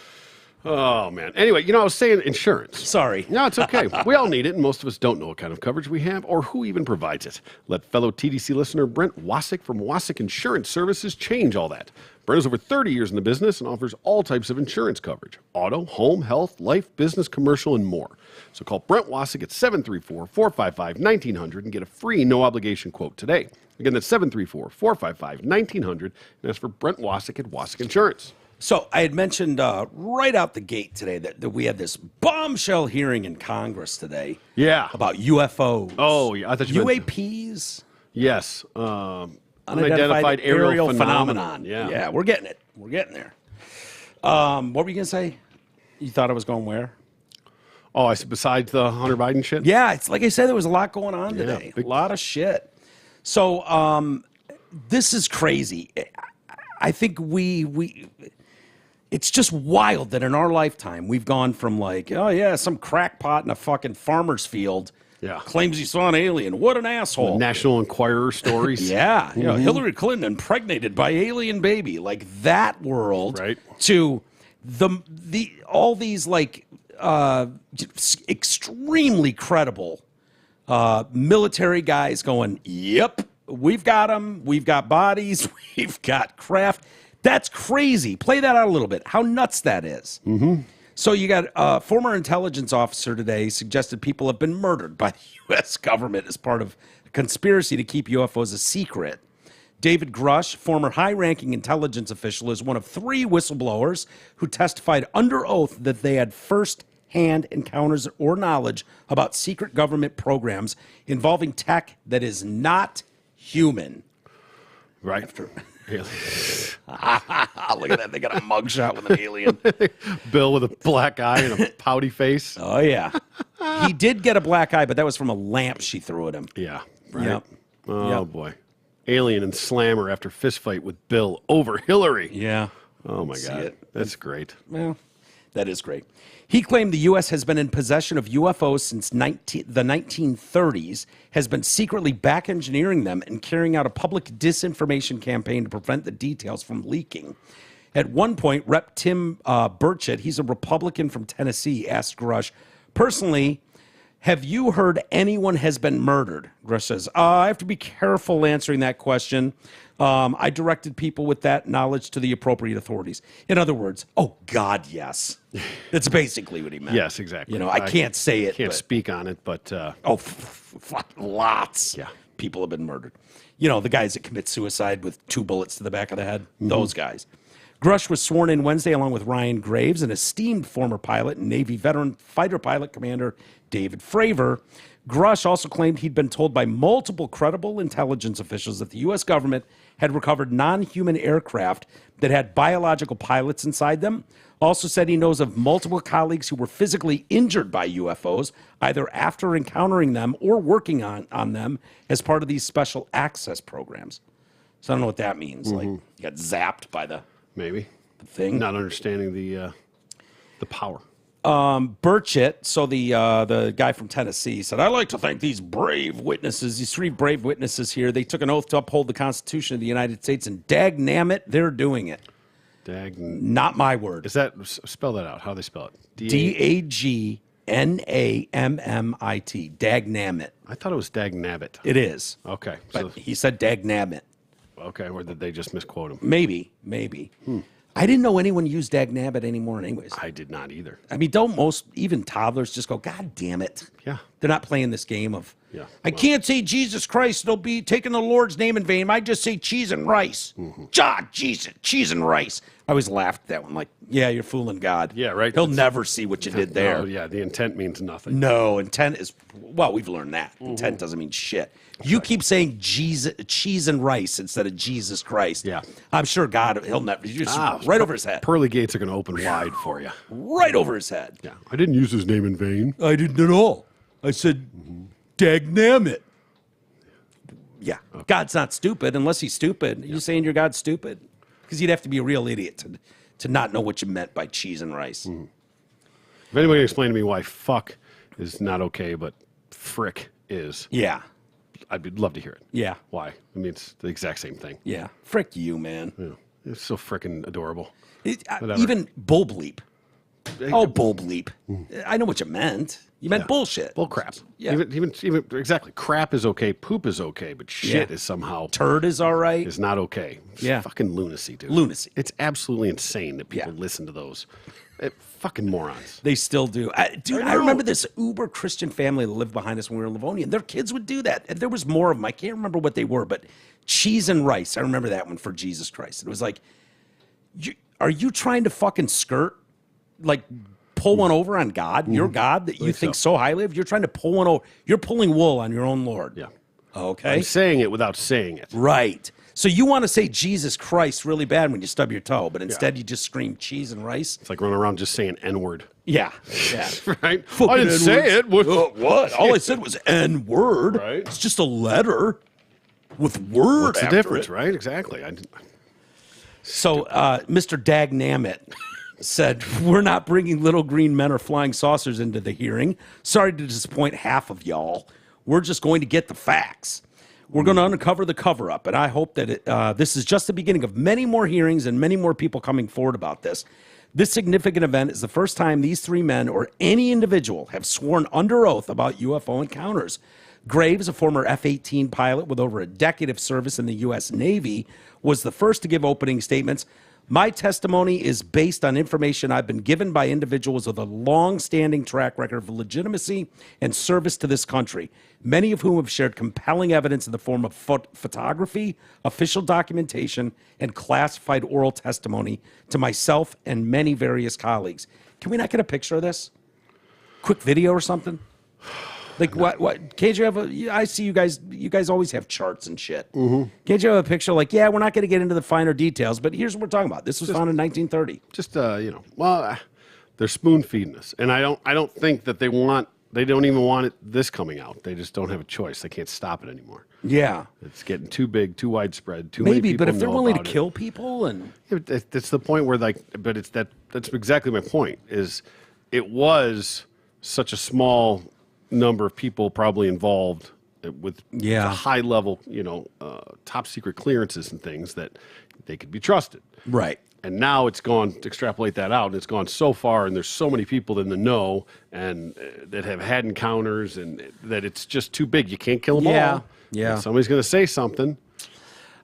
Oh, man. Anyway, I was saying insurance. Sorry. No, it's okay. We all need it, and most of us don't know what kind of coverage we have or who even provides it. Let fellow TDC listener Brent Wasik from Wasik Insurance Services change all that. Brent has over 30 years in the business and offers all types of insurance coverage: auto, home, health, life, business, commercial, and more. So call Brent Wasik at 734-455-1900 and get a free no-obligation quote today. Again, that's 734-455-1900, and that's for Brent Wasik at Wasik Insurance. So I had mentioned right out the gate today that we had this bombshell hearing in Congress today. Yeah. About UFOs. Oh, yeah. I thought you meant... UAPs. Yes. Unidentified aerial phenomenon. Yeah. Yeah, we're getting it. We're getting there. What were you going to say? You thought I was going where? Oh, I said besides the Hunter Biden shit? Yeah, it's like I said, there was a lot going on today. A lot of shit. So this is crazy. I think it's just wild that in our lifetime we've gone from like, oh yeah, some crackpot in a fucking farmer's field claims he saw an alien. What an asshole. The National Enquirer stories. Yeah. Hillary Clinton impregnated by alien baby. Like that world to all these like extremely credible military guys going, yep, we've got them. We've got bodies. We've got craft. That's crazy. Play that out a little bit. How nuts that is. Mm-hmm. So you got a former intelligence officer today suggested people have been murdered by the U.S. government as part of a conspiracy to keep UFOs a secret. David Grush, former high-ranking intelligence official, is one of 3 whistleblowers who testified under oath that they had first-hand encounters or knowledge about secret government programs involving tech that is not human. Right. Look at that. They got a mugshot with an alien. Bill with a black eye and a pouty face. Oh, yeah. He did get a black eye, but that was from a lamp she threw at him. Yeah. Right. Yep. Oh, boy. Alien and slammer after fistfight with Bill over Hillary. Yeah. Oh, my God. That's great. Well, that is great. He claimed the U.S. has been in possession of UFOs since the 1930s, has been secretly back engineering them and carrying out a public disinformation campaign to prevent the details from leaking. At one point, Rep. Tim Burchett, he's a Republican from Tennessee, asked Grush, personally, have you heard anyone has been murdered? Grush says, I have to be careful answering that question. I directed people with that knowledge to the appropriate authorities. In other words, oh, God, yes. That's basically what he meant. Yes, exactly. I can't say it. Can't speak on it, but... Lots. Yeah. People have been murdered. The guys that commit suicide with 2 bullets to the back of the head, those guys. Grush was sworn in Wednesday along with Ryan Graves, an esteemed former pilot and Navy veteran fighter pilot commander David Fravor. Grush also claimed he'd been told by multiple credible intelligence officials that the U.S. government had recovered non-human aircraft that had biological pilots inside them. Also said he knows of multiple colleagues who were physically injured by UFOs, either after encountering them or working on them as part of these special access programs. So I don't know what that means. Like, you got zapped by the thing. Not understanding the power. Burchett, so the guy from Tennessee, said, I'd like to thank these brave witnesses, these 3 brave witnesses here. They took an oath to uphold the Constitution of the United States, and dagnammit, they're doing it. Not my word. Is that, spell that out, how they spell it? Dagnammit. Dagnammit. I thought it was dagnabbit. It is. Okay. But he said dagnammit. Okay, or did they just misquote him? Maybe. I didn't know anyone used dagnabbit anymore anyways. I did not either. I mean, don't most, even toddlers, just go, God damn it. Yeah. They're not playing this game of, Yeah. I can't say Jesus Christ, they'll be taking the Lord's name in vain. I just say cheese and rice. Jesus, cheese and rice. I always laughed at that one, like, yeah, you're fooling God. Yeah, right. He'll never see what you did there. Oh, yeah, the intent means nothing. No, intent is, well, we've learned that. Intent doesn't mean shit. You keep saying cheese and rice instead of Jesus Christ. Yeah. I'm sure God, he'll never, right over his head. Pearly gates are going to open wide for you. Right over his head. Yeah. I didn't use his name in vain. I didn't at all. I said, dagnammit. Yeah. Okay. God's not stupid unless he's stupid. Are you saying your God's stupid? Because you'd have to be a real idiot to not know what you meant by cheese and rice. If anybody can explain to me why fuck is not okay, but frick is. Yeah. I'd love to hear it. Yeah. Why? I mean, it's the exact same thing. Yeah. Frick you, man. Yeah. It's so frickin' adorable. Even bull bleep. Oh, bull bleep. I know what you meant. You meant bullshit. bull crap. Yeah. Even exactly. Crap is okay. Poop is okay, but shit is somehow Turd is all right. is not okay. It's Yeah. fucking lunacy, dude. Lunacy. It's absolutely insane that people Yeah. listen to those. Fucking morons. They still do. Dude, I know. remember this uber Christian family that lived behind us when we were in Livonia. Their kids would do that. And there was more of them. I can't remember what they were, but cheese and rice. I remember that one for Jesus Christ. It was like, are you trying to fucking skirt? Like, pull one over on God? Your God that you think so highly of? You're trying to pull one over. You're pulling wool on your own Lord. Yeah. Okay. I'm saying it without saying it. Right. So you want to say Jesus Christ really bad when you stub your toe, but instead you just scream cheese and rice? It's like running around just saying N-word. Yeah. Yeah. Right? Fucking I didn't say it. What? All I said was N-word. Right. It's just a letter with word What's the after difference, it. right? Exactly. So Mr. Dagnamit said, we're not bringing little green men or flying saucers into the hearing. Sorry to disappoint half of y'all. We're just going to get the facts. We're going to uncover the cover-up, and I hope that this is just the beginning of many more hearings and many more people coming forward about this. This significant event is the first time these three men or any individual have sworn under oath about UFO encounters. Graves, a former F-18 pilot with over a decade of service in the U.S. Navy, was the first to give opening statements. My testimony is based on information I've been given by individuals with a long-standing track record of legitimacy and service to this country, many of whom have shared compelling evidence in the form of photography, official documentation, and classified oral testimony to myself and many various colleagues. Can we not get a picture of this? Quick video or something? Like what? Can't you have I see you guys always have charts and shit. Mm-hmm. Can't you have a picture like, yeah, we're not going to get into the finer details, but here's what we're talking about. This was found in 1930. Just, they're spoon feeding us. And I don't think that they don't even want this coming out. They just don't have a choice. They can't stop it anymore. Yeah. It's getting too big, too widespread, too many Maybe, people but if they're know willing to about it. kill people and Yeah, but that's the point where but that's exactly my point is it was such a small number of people probably involved with the high level, top secret clearances and things that they could be trusted. right. And now it's gone, to extrapolate that out, and it's gone so far, and there's so many people in the know and that have had encounters, and that it's just too big. You can't kill them all. Yeah. And somebody's going to say something.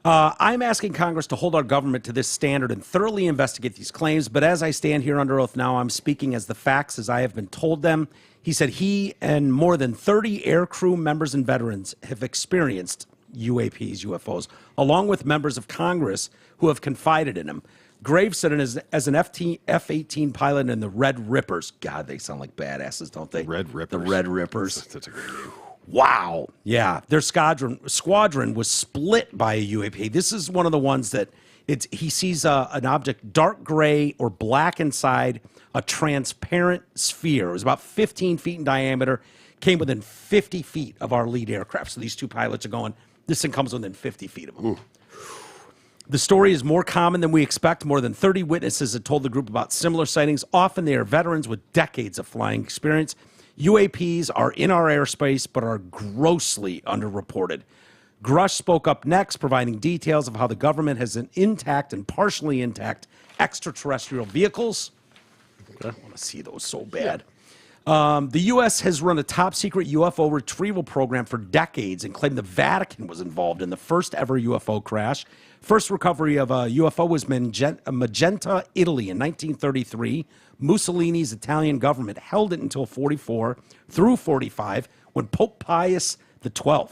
I'm asking Congress to hold our government to this standard and thoroughly investigate these claims. But as I stand here under oath now, I'm speaking as the facts as I have been told them. He said he and more than 30 aircrew members and veterans have experienced UAPs, UFOs, along with members of Congress who have confided in him. Graves said as an F-18 pilot in the Red Rippers. God, they sound like badasses, don't they? Red Rippers. The Red Rippers. That's a great name. Wow. Yeah. Their squadron was split by a UAP. This is one of the ones that he sees an object dark gray or black inside a transparent sphere. It was about 15 feet in diameter, came within 50 feet of our lead aircraft. So these two pilots are going, this thing comes within 50 feet of them. Ooh. The story is more common than we expect. More than 30 witnesses have told the group about similar sightings. Often they are veterans with decades of flying experience. UAPs are in our airspace, but are grossly underreported. Grush spoke up next, providing details of how the government has an intact and partially intact extraterrestrial vehicles. I want to see those so bad. The U.S. has run a top-secret UFO retrieval program for decades and claimed the Vatican was involved in the first ever UFO crash. First recovery of a UFO was Magenta, Italy in 1933. Mussolini's Italian government held it until 44 through 45 when Pope Pius XII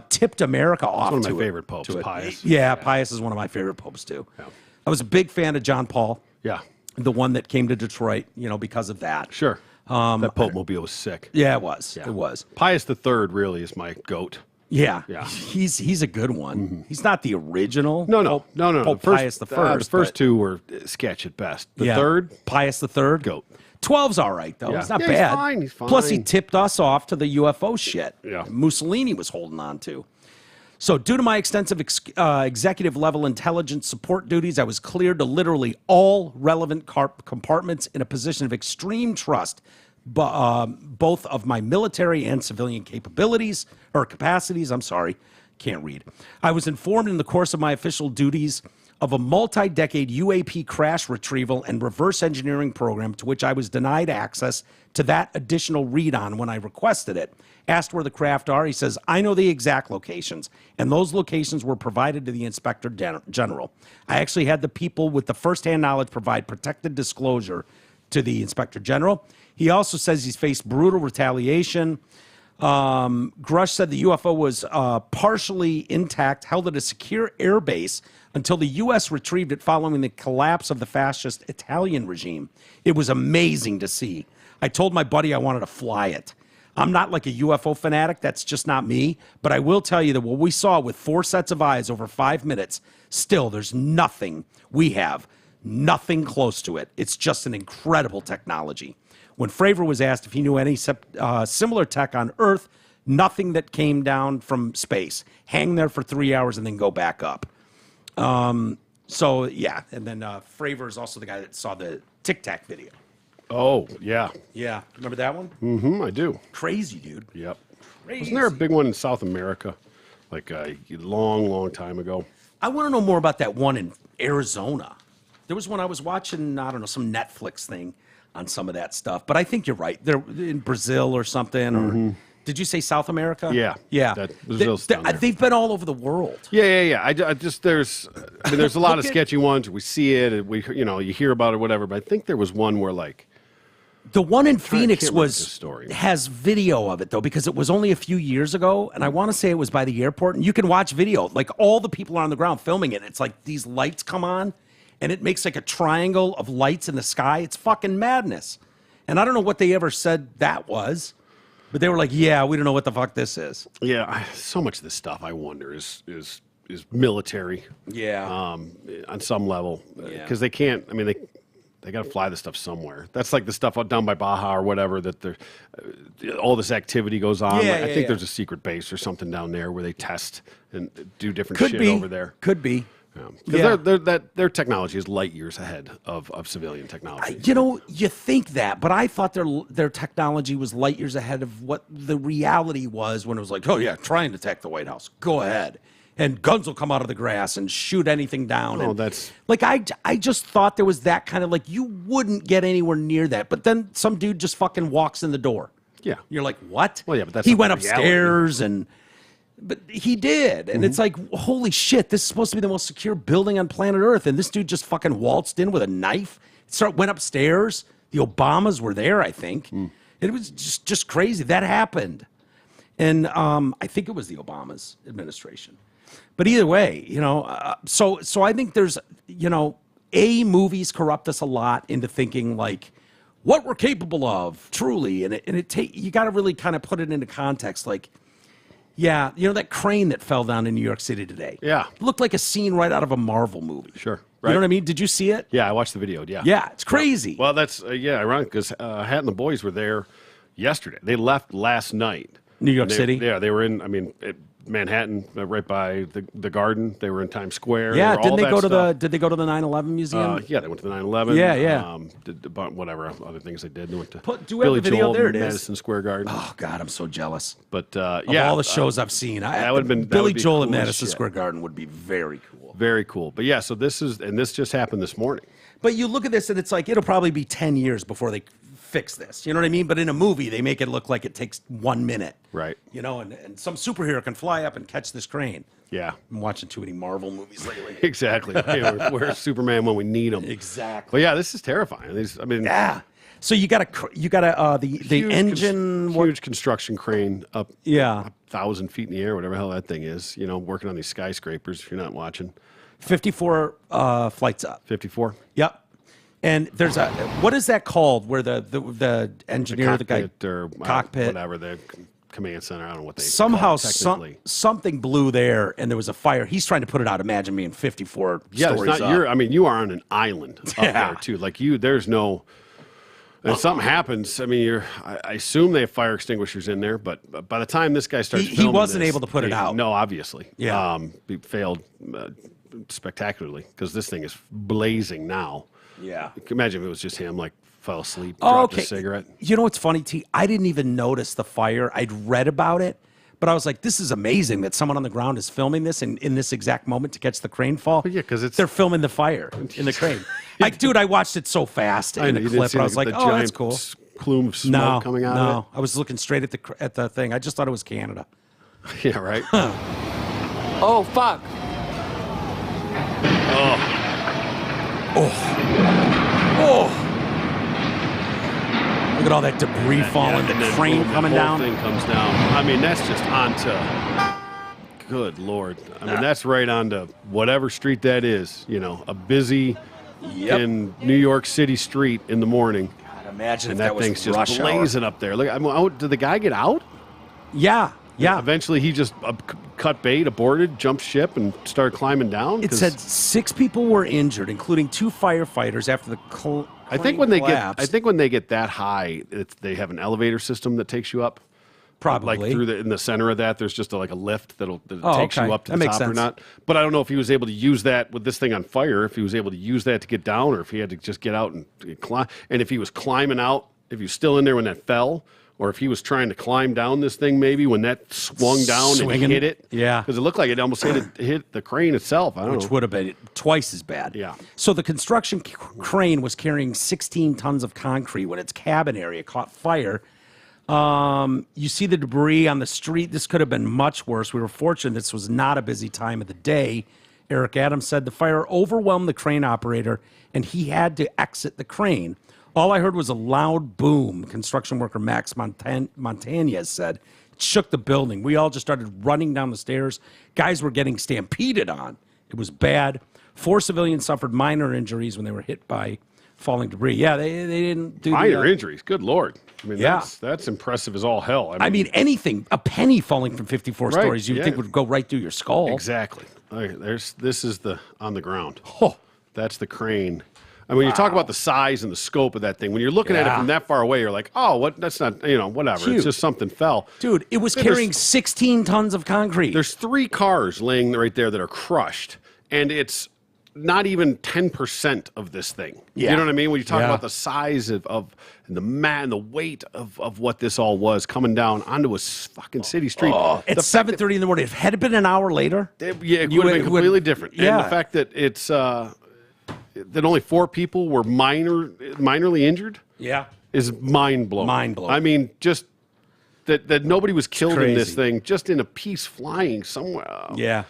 tipped America off to it. One of my favorite popes, Pius. Yeah, Pius is one of my favorite popes, too. Yeah. I was a big fan of John Paul. Yeah. The one that came to Detroit, because of that. Sure. That Pope Mobile was sick. Yeah, it was. Yeah. It was. Pius III really is my goat. Yeah. Yeah. He's a good one. Mm-hmm. He's not the original. No. Pope Pius the first. The first two were sketch at best. The third, Pius the third. Goat. 12's all right, though. Yeah. He's not Yeah, bad. He's fine. Plus, he tipped us off to the UFO shit. Yeah. Mussolini was holding on to. So, due to my extensive executive-level intelligence support duties, I was cleared to literally all relevant compartments in a position of extreme trust, both of my military and civilian capacities. I'm sorry, can't read. I was informed in the course of my official duties of a multi-decade UAP crash retrieval and reverse engineering program to which I was denied access to that additional read-on when I requested it. Asked where the craft are, he says, I know the exact locations, and those locations were provided to the Inspector General. I actually had the people with the first-hand knowledge provide protected disclosure to the Inspector General. He also says he's faced brutal retaliation. Grush said the UFO was partially intact, held at a secure airbase until the U.S. retrieved it following the collapse of the fascist Italian regime. It was amazing to see. I told my buddy I wanted to fly it. I'm not like a UFO fanatic. That's just not me. But I will tell you that what we saw with 4 sets of eyes over 5 minutes, still, there's nothing we have, nothing close to it. It's just an incredible technology. When Fravor was asked if he knew any similar tech on Earth, nothing that came down from space. Hang there for 3 hours and then go back up. So, yeah. And then Fravor is also the guy that saw the Tic Tac video. Oh, yeah. Yeah. Remember that one? Mm-hmm, I do. Crazy, dude. Yep. Crazy. Wasn't there a big one in South America, like a long, long time ago? I want to know more about that one in Arizona. There was one I was watching, I don't know, some Netflix thing on some of that stuff. But I think you're right. They're in Brazil or something. Or did you say South America? Yeah. Yeah. Brazil's down there. They've been all over the world. Yeah. I just there's a lot of sketchy ones. We see it, and you hear about it, whatever. But I think there was one where like. The one in Phoenix remember the story. has video of it, though, because it was only a few years ago, and I want to say it was by the airport, and you can watch video. Like, all the people are on the ground filming it. It's like these lights come on, and it makes like a triangle of lights in the sky. It's fucking madness. And I don't know what they ever said that was, but they were like, yeah, we don't know what the fuck this is. Yeah, so much of this stuff, I wonder, is military. Yeah. On some level. Because they can't, they got to fly the stuff somewhere. That's like the stuff out down by Baja or whatever that all this activity goes on. Yeah, I think there's a secret base or something down there where they test and do different Could shit be. over there. Could be. Because their technology is light years ahead of civilian technology. You think that, but I thought their technology was light years ahead of what the reality was when it was like, oh yeah, try and attack the White House. Go ahead. And guns will come out of the grass and shoot anything down. Oh, and, that's... Like, I just thought there was that kind of, like, you wouldn't get anywhere near that. But then some dude just fucking walks in the door. Yeah. You're like, what? Well, yeah, but that's he not went the reality. upstairs but he did. And it's like, holy shit, this is supposed to be the most secure building on planet Earth. And this dude just fucking waltzed in with a knife. Went upstairs. The Obamas were there, I think. It was just crazy. That happened. And I think it was the Obamas administration. But either way, so I think there's, movies corrupt us a lot into thinking like what we're capable of, truly, and you got to really kind of put it into context. Like, yeah, that crane that fell down in New York City today. Yeah, looked like a scene right out of a Marvel movie. Sure, right? You know what I mean? Did you see it? Yeah, I watched the video. Yeah, yeah, it's crazy. Well, that's ironic because Hat and the boys were there yesterday. They left last night. New York City. Yeah, they were in. Manhattan, right by the Garden. They were in Times Square. Yeah, did they go to the 9/11 museum? Yeah, they went to the 9/11. Yeah. Did whatever other things they did. They went to do we have the video? Joel, there it is. Madison Square Garden. Oh God, I'm so jealous. But of all the shows I've seen, that would have been Billy be Joel cool at Madison shit. Square Garden would be very cool. Very cool. But yeah, so this just happened this morning. But you look at this and it's like it'll probably be 10 years before they fix this. You know what I mean? But in a movie, they make it look like it takes 1 minute. Right. And some superhero can fly up and catch this crane. Yeah. I'm watching too many Marvel movies lately. Exactly. Where's Superman when we need him? Exactly. But yeah, this is terrifying. Yeah. So you got the engine. Huge construction crane up. Yeah. 1,000 feet in the air, whatever the hell that thing is. Working on these skyscrapers. If you're not watching. 54 flights up. 54. Yep. And there's what is that called? Where the engineer, the guy, cockpit, whatever, the command center. I don't know what they somehow technically. Something blew there, and there was a fire. He's trying to put it out. Imagine being 54 stories up. You are on an island up there too. Like there's no. And something happens. I assume they have fire extinguishers in there, but by the time this guy starts, he wasn't able to put it out. No, obviously. Yeah. He failed spectacularly because this thing is blazing now. Yeah. You can imagine if it was just him, like, fell asleep, dropped a cigarette. You know what's funny, T? I didn't even notice the fire. I'd read about it, But I was like, this is amazing that someone on the ground is filming this in this exact moment to catch the crane fall. Well, yeah, 'cause it's- they're filming the fire in the crane. Dude, I watched it so fast in know, a you didn't clip, see and I was like, the oh, that's giant cool. Plume of smoke coming out of I was looking straight at the thing. I just thought it was Canada. it. Yeah, right. Oh, fuck. Oh. Look at all that debris falling, and the then crane boom, coming the whole down. thing comes down. I mean, that's just onto. Good Lord. I mean, that's right onto whatever street that is. You know, a busy in New York City street in the morning. God, imagine And if that was thing's just rush hour. blazing up there. Look, I mean, did the guy get out? Yeah. Eventually, he just cut bait, aborted, jumped ship, and started climbing down. It 'Cause said 6 people were injured, including 2 firefighters after the I think when they get that high, they have an elevator system that takes you up. probably Like in the center of that, there's just like a lift that Oh, takes okay. you up to That the makes top or sense. not. But I don't know if he was able to use that with this thing on fire. If he was able to use that to get down, or if he had to just get out and climb. And if he was climbing out, if he was still in there when that fell, or if he was trying to climb down this thing, maybe when that swung down Swinging. and hit it. Yeah. Because it looked like it almost hit the crane itself. I don't which know. would have been twice as bad. Yeah. So the construction crane was carrying 16 tons of concrete when its cabin area caught fire. You see the debris on the street. This could have been much worse. We were fortunate this was not a busy time of the day. Eric Adams said the fire overwhelmed the crane operator and he had to exit the crane. All I heard was a loud boom, construction worker Max Montañez said. It shook the building. We all just started running down the stairs. Guys were getting stampeded on. It was bad. 4 civilians suffered minor injuries when they were hit by falling debris. Yeah, they didn't do Minor injuries. Good Lord. I mean, Yeah. that's impressive as all hell. I mean, anything, a penny falling from 54 Right, stories, you would yeah. think would go right through your skull. Exactly. Okay, this is the on the ground. Oh. That's the crane. I mean, when you talk about the size and the scope of that thing, when you're looking at it Yeah. from that far away, you're like, oh, what? That's not, whatever. Huge. It's just something fell. Dude, it was There's- carrying 16 tons of concrete. There's 3 cars laying right there that are crushed, and it's not even 10% of this thing. Yeah. You know what I mean? When you talk Yeah. about the size of and the weight of what this all was coming down onto a fucking city street. At 7:30 in the morning. If it had been an hour later, It you would have been would- completely different. yeah. And the fact that it's that only 4 people were minorly injured yeah. is mind blowing. Mind-blowing. I mean, just that nobody was killed in this crazy. thing, just in a piece flying somewhere. Yeah.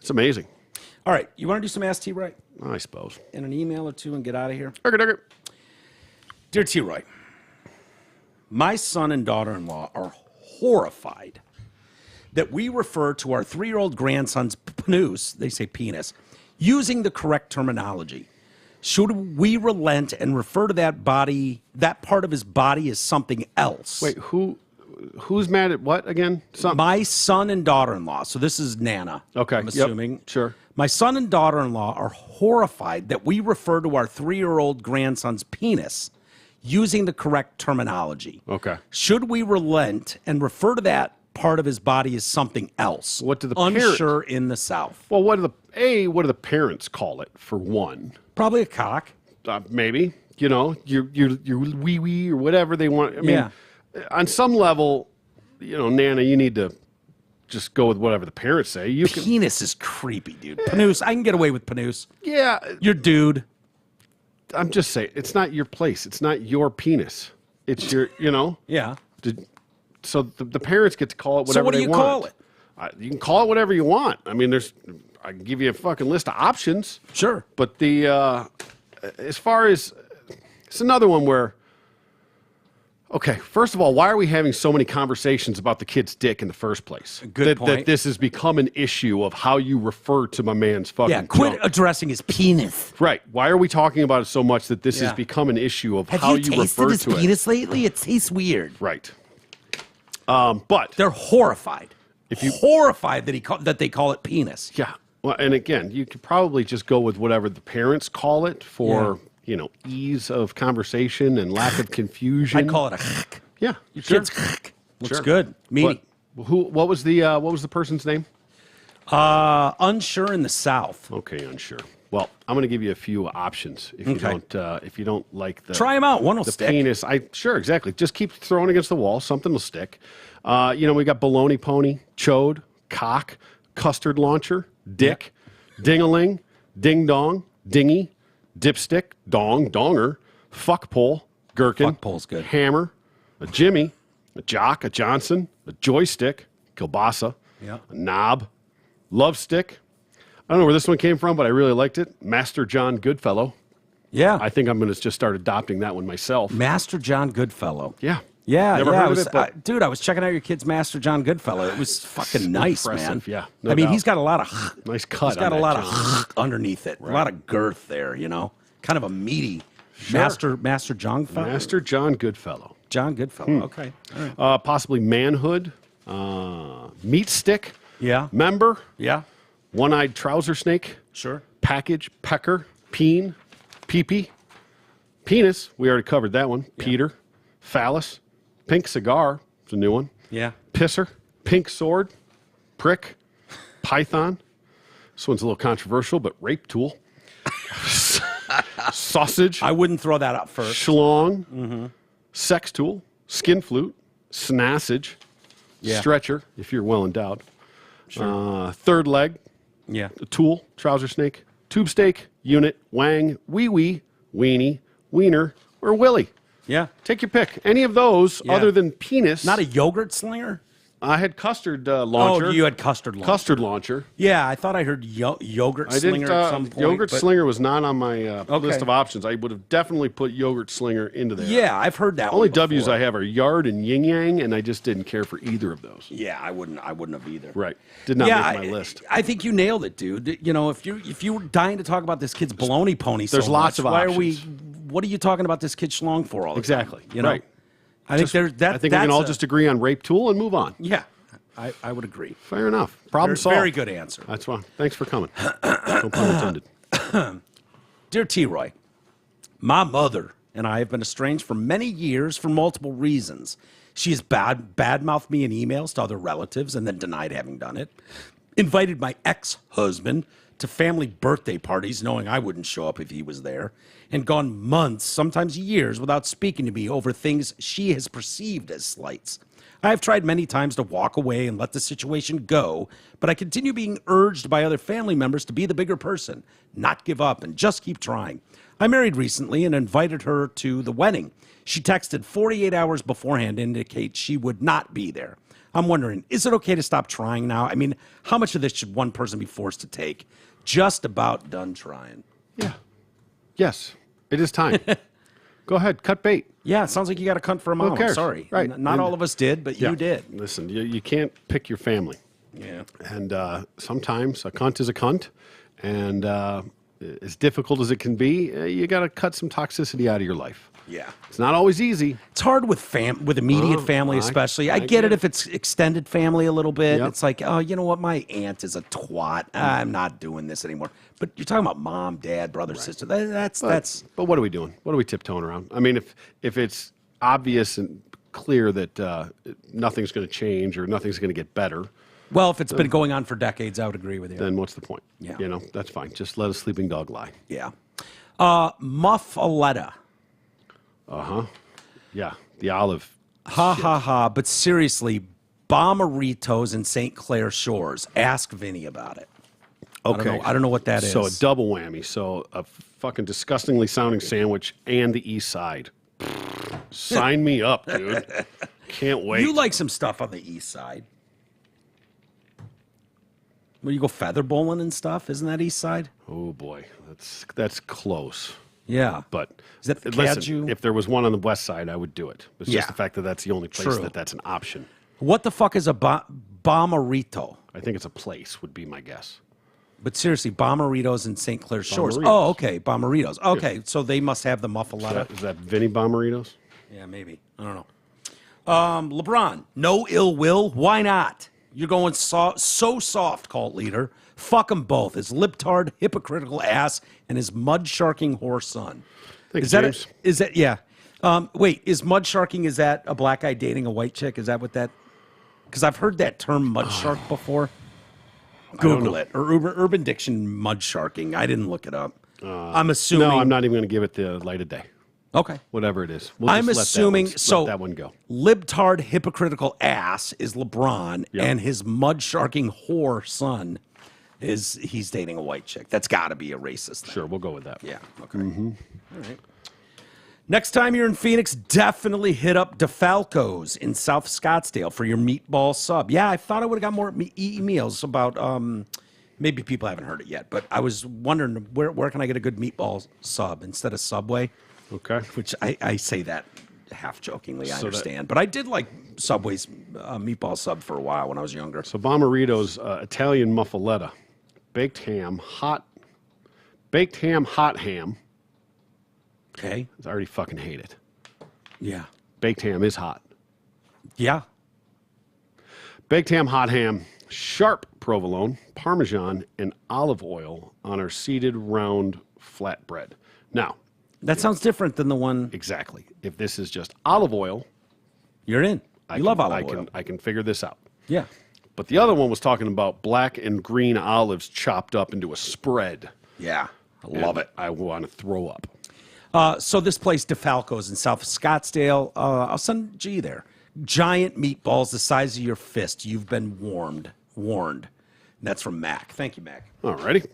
It's amazing. All right, you want to do some Ask T. Roy I suppose. in an email or two and get out of here? Okay. Dear T. Roy, my son and daughter-in-law are horrified that we refer to our 3-year-old grandson's penis, they say penis, using the correct terminology. Should we relent and refer to that part of his body as something else? Wait, who's mad at what again? My son and daughter-in-law, so this is Nana, Okay, I'm yep, assuming. sure. My son and daughter-in-law are horrified that we refer to our 3-year-old grandson's penis using the correct terminology. Okay. Should we relent and refer to that part of his body as something else? What do the unsure in the South? Well, what do the parents call it for one? Probably a cock. Maybe your wee wee or whatever they want. I mean, Yeah. on some level, Nana, you need to just go with whatever the parents say. You can, Penis is creepy, dude. Panus, I can get away with panus. yeah. Your dude. I'm just saying, it's not your place. It's not your penis. It's your, Yeah. So the parents get to call it whatever So what do they you want. call it? You can call it whatever you want. I mean, I can give you a fucking list of options. Sure. But as far as, it's another one where, okay, first of all, why are we having so many conversations about the kid's dick in the first place? Good That point. this has become an issue of how you refer to my man's fucking Yeah, quit junk. addressing his penis. Right. Why are we talking about it so much that this Yeah. has become an issue of Have how you you tasted refer his to it? penis lately? It tastes weird. Right. But They're horrified. If you- horrified that they call it penis. yeah. Well, and again, you could probably just go with whatever the parents call it for, ease of conversation and lack of confusion. I'd call it a Yeah. Your sure. kid's looks Sure. good. Meaty. What was the person's name? Unsure in the South. Okay, unsure. Well, I'm going to give you a few options if you don't like the Try them out. One will the stick. penis. Sure, exactly. Just keep throwing against the wall. Something will stick. We got baloney pony, chode, cock, custard launcher, dick, ding-a-ling, ding-dong, dingy, dipstick, dong, donger, fuck pole, gherkin, Fuck pole's good. hammer, a jimmy, a jock, a Johnson, a joystick, kielbasa, Yeah. a knob, love stick. I don't know where this one came from, but I really liked it. Master John Goodfellow. Yeah. I think I'm going to just start adopting that one myself. Master John Goodfellow. Yeah. Yeah, Never yeah. heard of it, but Dude, I was checking out your kid's Master John Goodfellow. It was fucking nice, impressive, man. yeah, no I mean, doubt. he's got a lot of nice cut. he's got on a that, lot John. of underneath it. A lot of girth there, Kind of a meaty Sure. Master John Goodfellow. Master John Goodfellow. John Goodfellow. Okay. All right. Possibly manhood, meat stick, Yeah. member, Yeah. one-eyed trouser snake, Sure. package, pecker, peen, peepee, penis. We already covered that one. Peter, phallus, pink cigar. It's a new one. Yeah. Pisser, pink sword, prick, python. This one's a little controversial, but rape tool. Sausage, I wouldn't throw that out first. schlong, sex tool, skin flute, snassage, Yeah. stretcher, if you're well endowed, third leg, Yeah. a tool, trouser snake, tube steak, unit, wang, wee, weenie, wiener, or willy. Yeah. Take your pick. Any of those Yeah. other than penis. Not a yogurt slinger? I had custard launcher. Oh, you had custard launcher. Custard launcher. Yeah, I thought I heard yogurt I slinger didn't. at some point. Yogurt but- slinger was not on my Okay. list of options. I would have definitely put yogurt slinger into there. Yeah, I've heard that Only one W's before. I have are yard and yin yang, and I just didn't care for either of those. Yeah, I wouldn't have either. Right. Did not Yeah, make my list. I think you nailed it, dude. If you were dying to talk about this kid's baloney pony, so there's lots much, of why options. are we? What are you talking about this kid schlong for all the Exactly. time? Right. I think there's that. I think we can all just agree on rape tool and move on. Yeah, I would agree. Fair enough. Problem solved. Very good answer. That's why. Thanks for coming. No pun intended. Dear T. Roy, my mother and I have been estranged for many years for multiple reasons. She has badmouthed me in emails to other relatives and then denied having done it. Invited my ex-husband to family birthday parties knowing I wouldn't show up if he was there, and gone months, sometimes years, without speaking to me over things she has perceived as slights. I have tried many times to walk away and let the situation go, but I continue being urged by other family members to be the bigger person, not give up, and just keep trying. I married recently and invited her to the wedding. She texted 48 hours beforehand to indicate she would not be there. I'm wondering, is it okay to stop trying now? I mean, how much of this should one person be forced to take? Just about done trying. Yeah. Yes. It is time. Go ahead. Cut bait. Yeah, it sounds like you got a cunt for a mom. I'm cares? sorry. Right. Not all of us did, but Yeah. you did. Listen, you can't pick your family. Yeah. And sometimes a cunt is a cunt. And as difficult as it can be, you got to cut some toxicity out of your life. Yeah. It's not always easy. It's hard with immediate family, especially. I get it if it's extended family a little bit. Yep. It's like, oh, you know what? My aunt is a twat. I'm not doing this anymore. But you're talking about mom, dad, brother, sister. That's But what are we doing? What are we tiptoeing around? I mean, if it's obvious and clear that nothing's going to change or nothing's going to get better, well, if it's been going on for decades, I would agree with you. then what's the point? Yeah. That's fine. Just let a sleeping dog lie. Yeah. Muffaletta. Yeah, the olive. Ha ha ha. But seriously, Bomberitos in St. Clair Shores. Ask Vinny about it. Okay. I don't know what that is. So a double whammy. So a fucking disgustingly sounding sandwich and the East Side. Sign me up, dude. Can't wait. You like some stuff on the east side. Where you go feather bowling and stuff? Isn't that east side? Oh boy, that's close. Yeah. But Is that listen, Caju? if there was one on the west side, I would do it. It's Yeah. just the fact that that's the only place True. that's an option. What the fuck is a Bomberito? I think it's a place, would be my guess. But seriously, Bomberitos in St. Clair Shores. Bomberitos. Oh, okay. Bomberitos. Okay. So they must have the muffaletta. Is that Vinny Bomberitos? Yeah, maybe. I don't know. LeBron, no ill will. Why not? You're going so soft, cult leader. Fuck them both. His libtard, hypocritical ass, and his mud sharking whore son. Thanks, Is that James. is that yeah? Wait, is mud sharking? Is that a black guy dating a white chick? Is that what that? Because I've heard that term mud shark before. Google it. Or Urban Diction mud sharking. I didn't look it up. I'm assuming. No, I'm not even going to give it the light of day. Okay. Whatever it is. We'll I'm just assuming let that one go. libtard hypocritical ass is LeBron, Yep. and his mud sharking whore son he's dating a white chick. That's got to be a racist thing. Sure, we'll go with that. Yeah. Okay. All right. Next time you're in Phoenix, definitely hit up DeFalco's in South Scottsdale for your meatball sub. Yeah, I thought I would have got more emails about. Maybe people haven't heard it yet, but I was wondering where can I get a good meatball sub instead of Subway? Okay. Which I say that half jokingly, I understand. But I did like Subway's meatball sub for a while when I was younger. So Bommarito's Italian muffaletta, baked ham, hot ham. Okay. I already fucking hate it. Yeah. Baked ham is hot. Yeah. Baked ham, hot ham, sharp provolone, parmesan, and olive oil on our seeded round flatbread. Now, That sounds different than the one exactly. If this is just olive oil, you're in. You love olive oil. I can figure this out. Yeah. But the other one was talking about black and green olives chopped up into a spread. Yeah. I love it. I want to throw up. So this place, DeFalco's in South Scottsdale, I'll send G there. Giant meatballs the size of your fist. You've been warned. And that's from Mac. Thank you, Mac. Alrighty.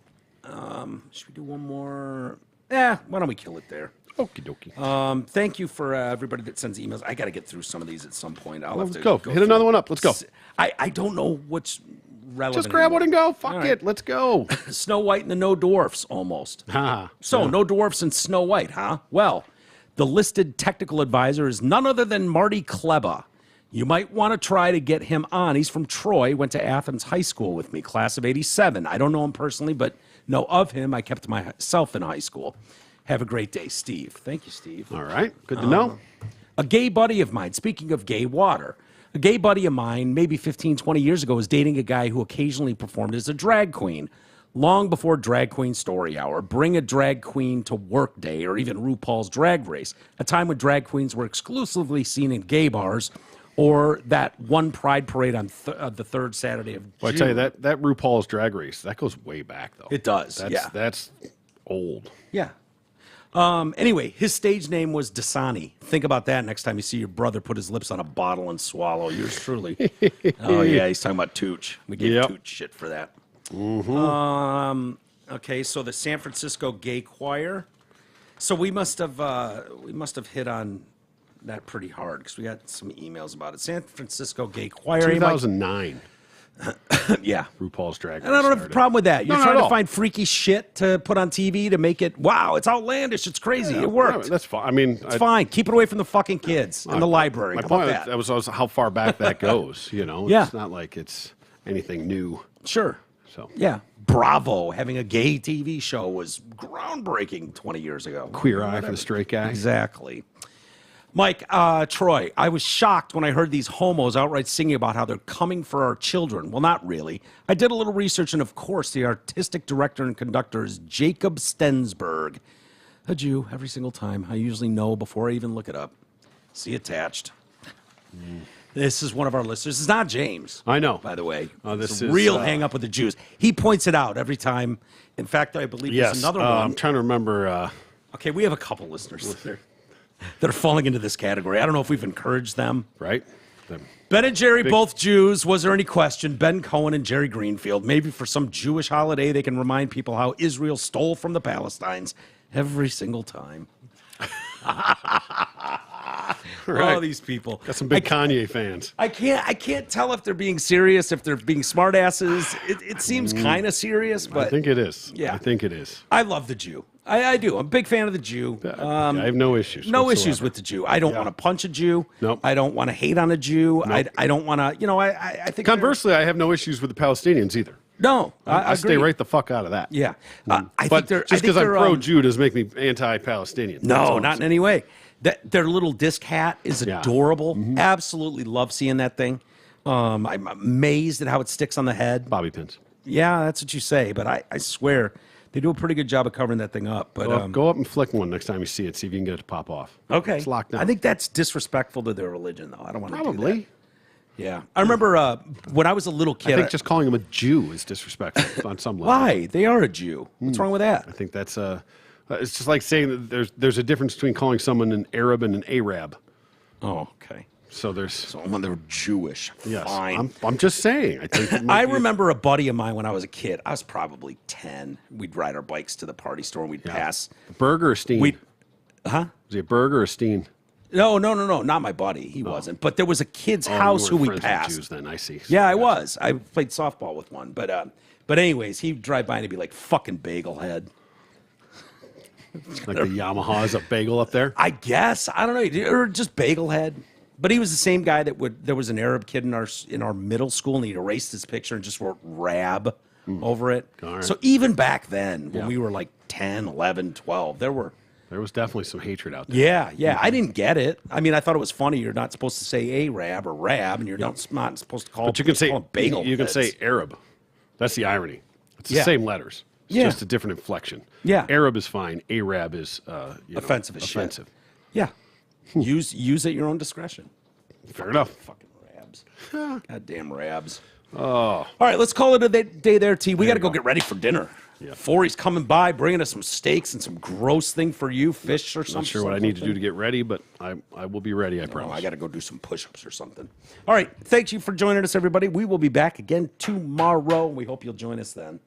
Should we do one more? Why don't we kill it there? Okie dokie. Thank you for everybody that sends emails. I got to get through some of these at some point. I'll have Let's to go. Hit another one up. Let's go. I don't know what's relevant. Just grab one and anymore. go. Fuck All it. right. Let's go. Snow White and the No Dwarfs, almost. So, no dwarfs and Snow White, huh? Well, the listed technical advisor is none other than Marty Kleba. You might want to try to get him on. He's from Troy, went to Athens High School with me, class of 87. I don't know him personally, but know of him. I kept myself in high school. Have a great day, Steve. Thank you, Steve. All right. Good to know. A gay buddy of mine, speaking of gay water, a gay buddy of mine, maybe 15, 20 years ago, was dating a guy who occasionally performed as a drag queen. Long before Drag Queen Story Hour, Bring a Drag Queen to Work Day, or even RuPaul's Drag Race, a time when drag queens were exclusively seen in gay bars, or that one Pride Parade on the third Saturday of June. Well, I tell you, that RuPaul's Drag Race, that goes way back, though. It does, yeah. That's old. Yeah. Anyway, his stage name was Dasani. Think about that next time you see your brother put his lips on a bottle and swallow. Yours truly. Oh, yeah, he's talking about Tooch. We gave Tooch shit for that. Okay, so the San Francisco Gay Choir. So we must have hit on that pretty hard because we got some emails about it. San Francisco Gay Choir. 2009. Yeah. RuPaul's Drag Race. And I don't have a problem with that. You're not trying at to all. find freaky shit to put on TV to make it, wow, it's outlandish, it's crazy, it worked. That's fine. I mean, It's fine. Keep it away from the fucking kids and the library. My How about point that? was how far back that goes, you know? Yeah. It's not like it's anything new. Sure. So Yeah. Bravo, having a gay TV show was groundbreaking 20 years ago. Queer Eye for the Straight Guy. Exactly. Mike, Troy, I was shocked when I heard these homos outright singing about how they're coming for our children. Well, not really. I did a little research, and of course, the artistic director and conductor is Jacob Stensberg. A Jew, every single time. I usually know before I even look it up. See attached. This is one of our listeners. It's not James. I know. By the way. This It's a is, real hang up with the Jews. He points it out every time. In fact, I believe there's Yes. another one. I'm trying to remember. Okay, we have a couple listeners that are falling into this category. I don't know if we've encouraged them. Right? Ben and Jerry, both Jews. Was there any question? Ben Cohen and Jerry Greenfield. Maybe for some Jewish holiday, they can remind people how Israel stole from the Palestinians every single time. Right. Oh, these people. Got some big Kanye fans. I can't tell if they're being serious, if they're being smartasses. It seems kind of serious, but I think it is. Yeah. I think it is. I love the Jew. I do. I'm a big fan of the Jew. I have no issues. No whatsoever. issues with the Jew. I don't want to punch a Jew. Nope. I don't want to hate on a Jew. Nope. I don't want to, I think. Conversely, I have no issues with the Palestinians either. No. I stay agree. right the fuck out of that. Yeah. But I think they're. just because I'm pro-Jew doesn't make me anti-Palestinian. That's all No, I'm not in saying. any way. Their little disc hat is Yeah. adorable. Absolutely love seeing that thing. I'm amazed at how it sticks on the head. Bobby pins. Yeah, that's what you say, but I swear they do a pretty good job of covering that thing up. But Go up and flick one next time you see it. See if you can get it to pop off. okay, It's locked down. I think that's disrespectful to their religion, though. I don't want to do that. Probably. Yeah. I remember when I was a little kid. I think just calling him a Jew is disrespectful on some level. Why? They are a Jew. What's wrong with that? I think that's it's just like saying that there's a difference between calling someone an Arab and an Arab. Oh, okay. So there's So when they're Jewish, yes. fine. I'm just saying. I think it might I be- remember a buddy of mine when I was a kid. I was probably 10. We'd ride our bikes to the party store and we'd pass. Berger or Steen. We'd, huh? Was he a Berger or Steen? No, not my buddy. He wasn't. But there was a kid's house you who were we friends with passed. Jews then, I see. Yeah, I was. I played softball with one. But anyways, he'd drive by and he'd be like, fucking bagel head. Like the Yamaha's a bagel up there. I guess. I don't know. Or just bagel head. But he was the same guy there was an Arab kid in our middle school and he'd erased his picture and just wrote Rab over it. All right. So even back then, when Yeah. we were like 10, 11, 12, there was definitely some hatred out there. Yeah. I didn't get it. I mean, I thght it was funny. You're not supposed to say Arab or Rab, and you're not supposed to call. But you can say call them bagel. you can say heads. Arab. That's the irony. It's the Yeah. same letters. It's Yeah. just a different inflection. Yeah. Arab is fine. Arab is Offensive as shit. offensive. Yeah. Use at your own discretion. Fair enough. Fucking Rabs. Goddamn Rabs. Oh. All right, let's call it a day there, T. We got to go get ready for dinner. Yeah. Forey's coming by, bringing us some steaks and some gross thing for you, fish or something. Not sure what I need to do to get ready, but I will be ready, I Oh, promise. I got to go do some push-ups or something. All right, thank you for joining us, everybody. We will be back again tomorrow. We hope you'll join us then.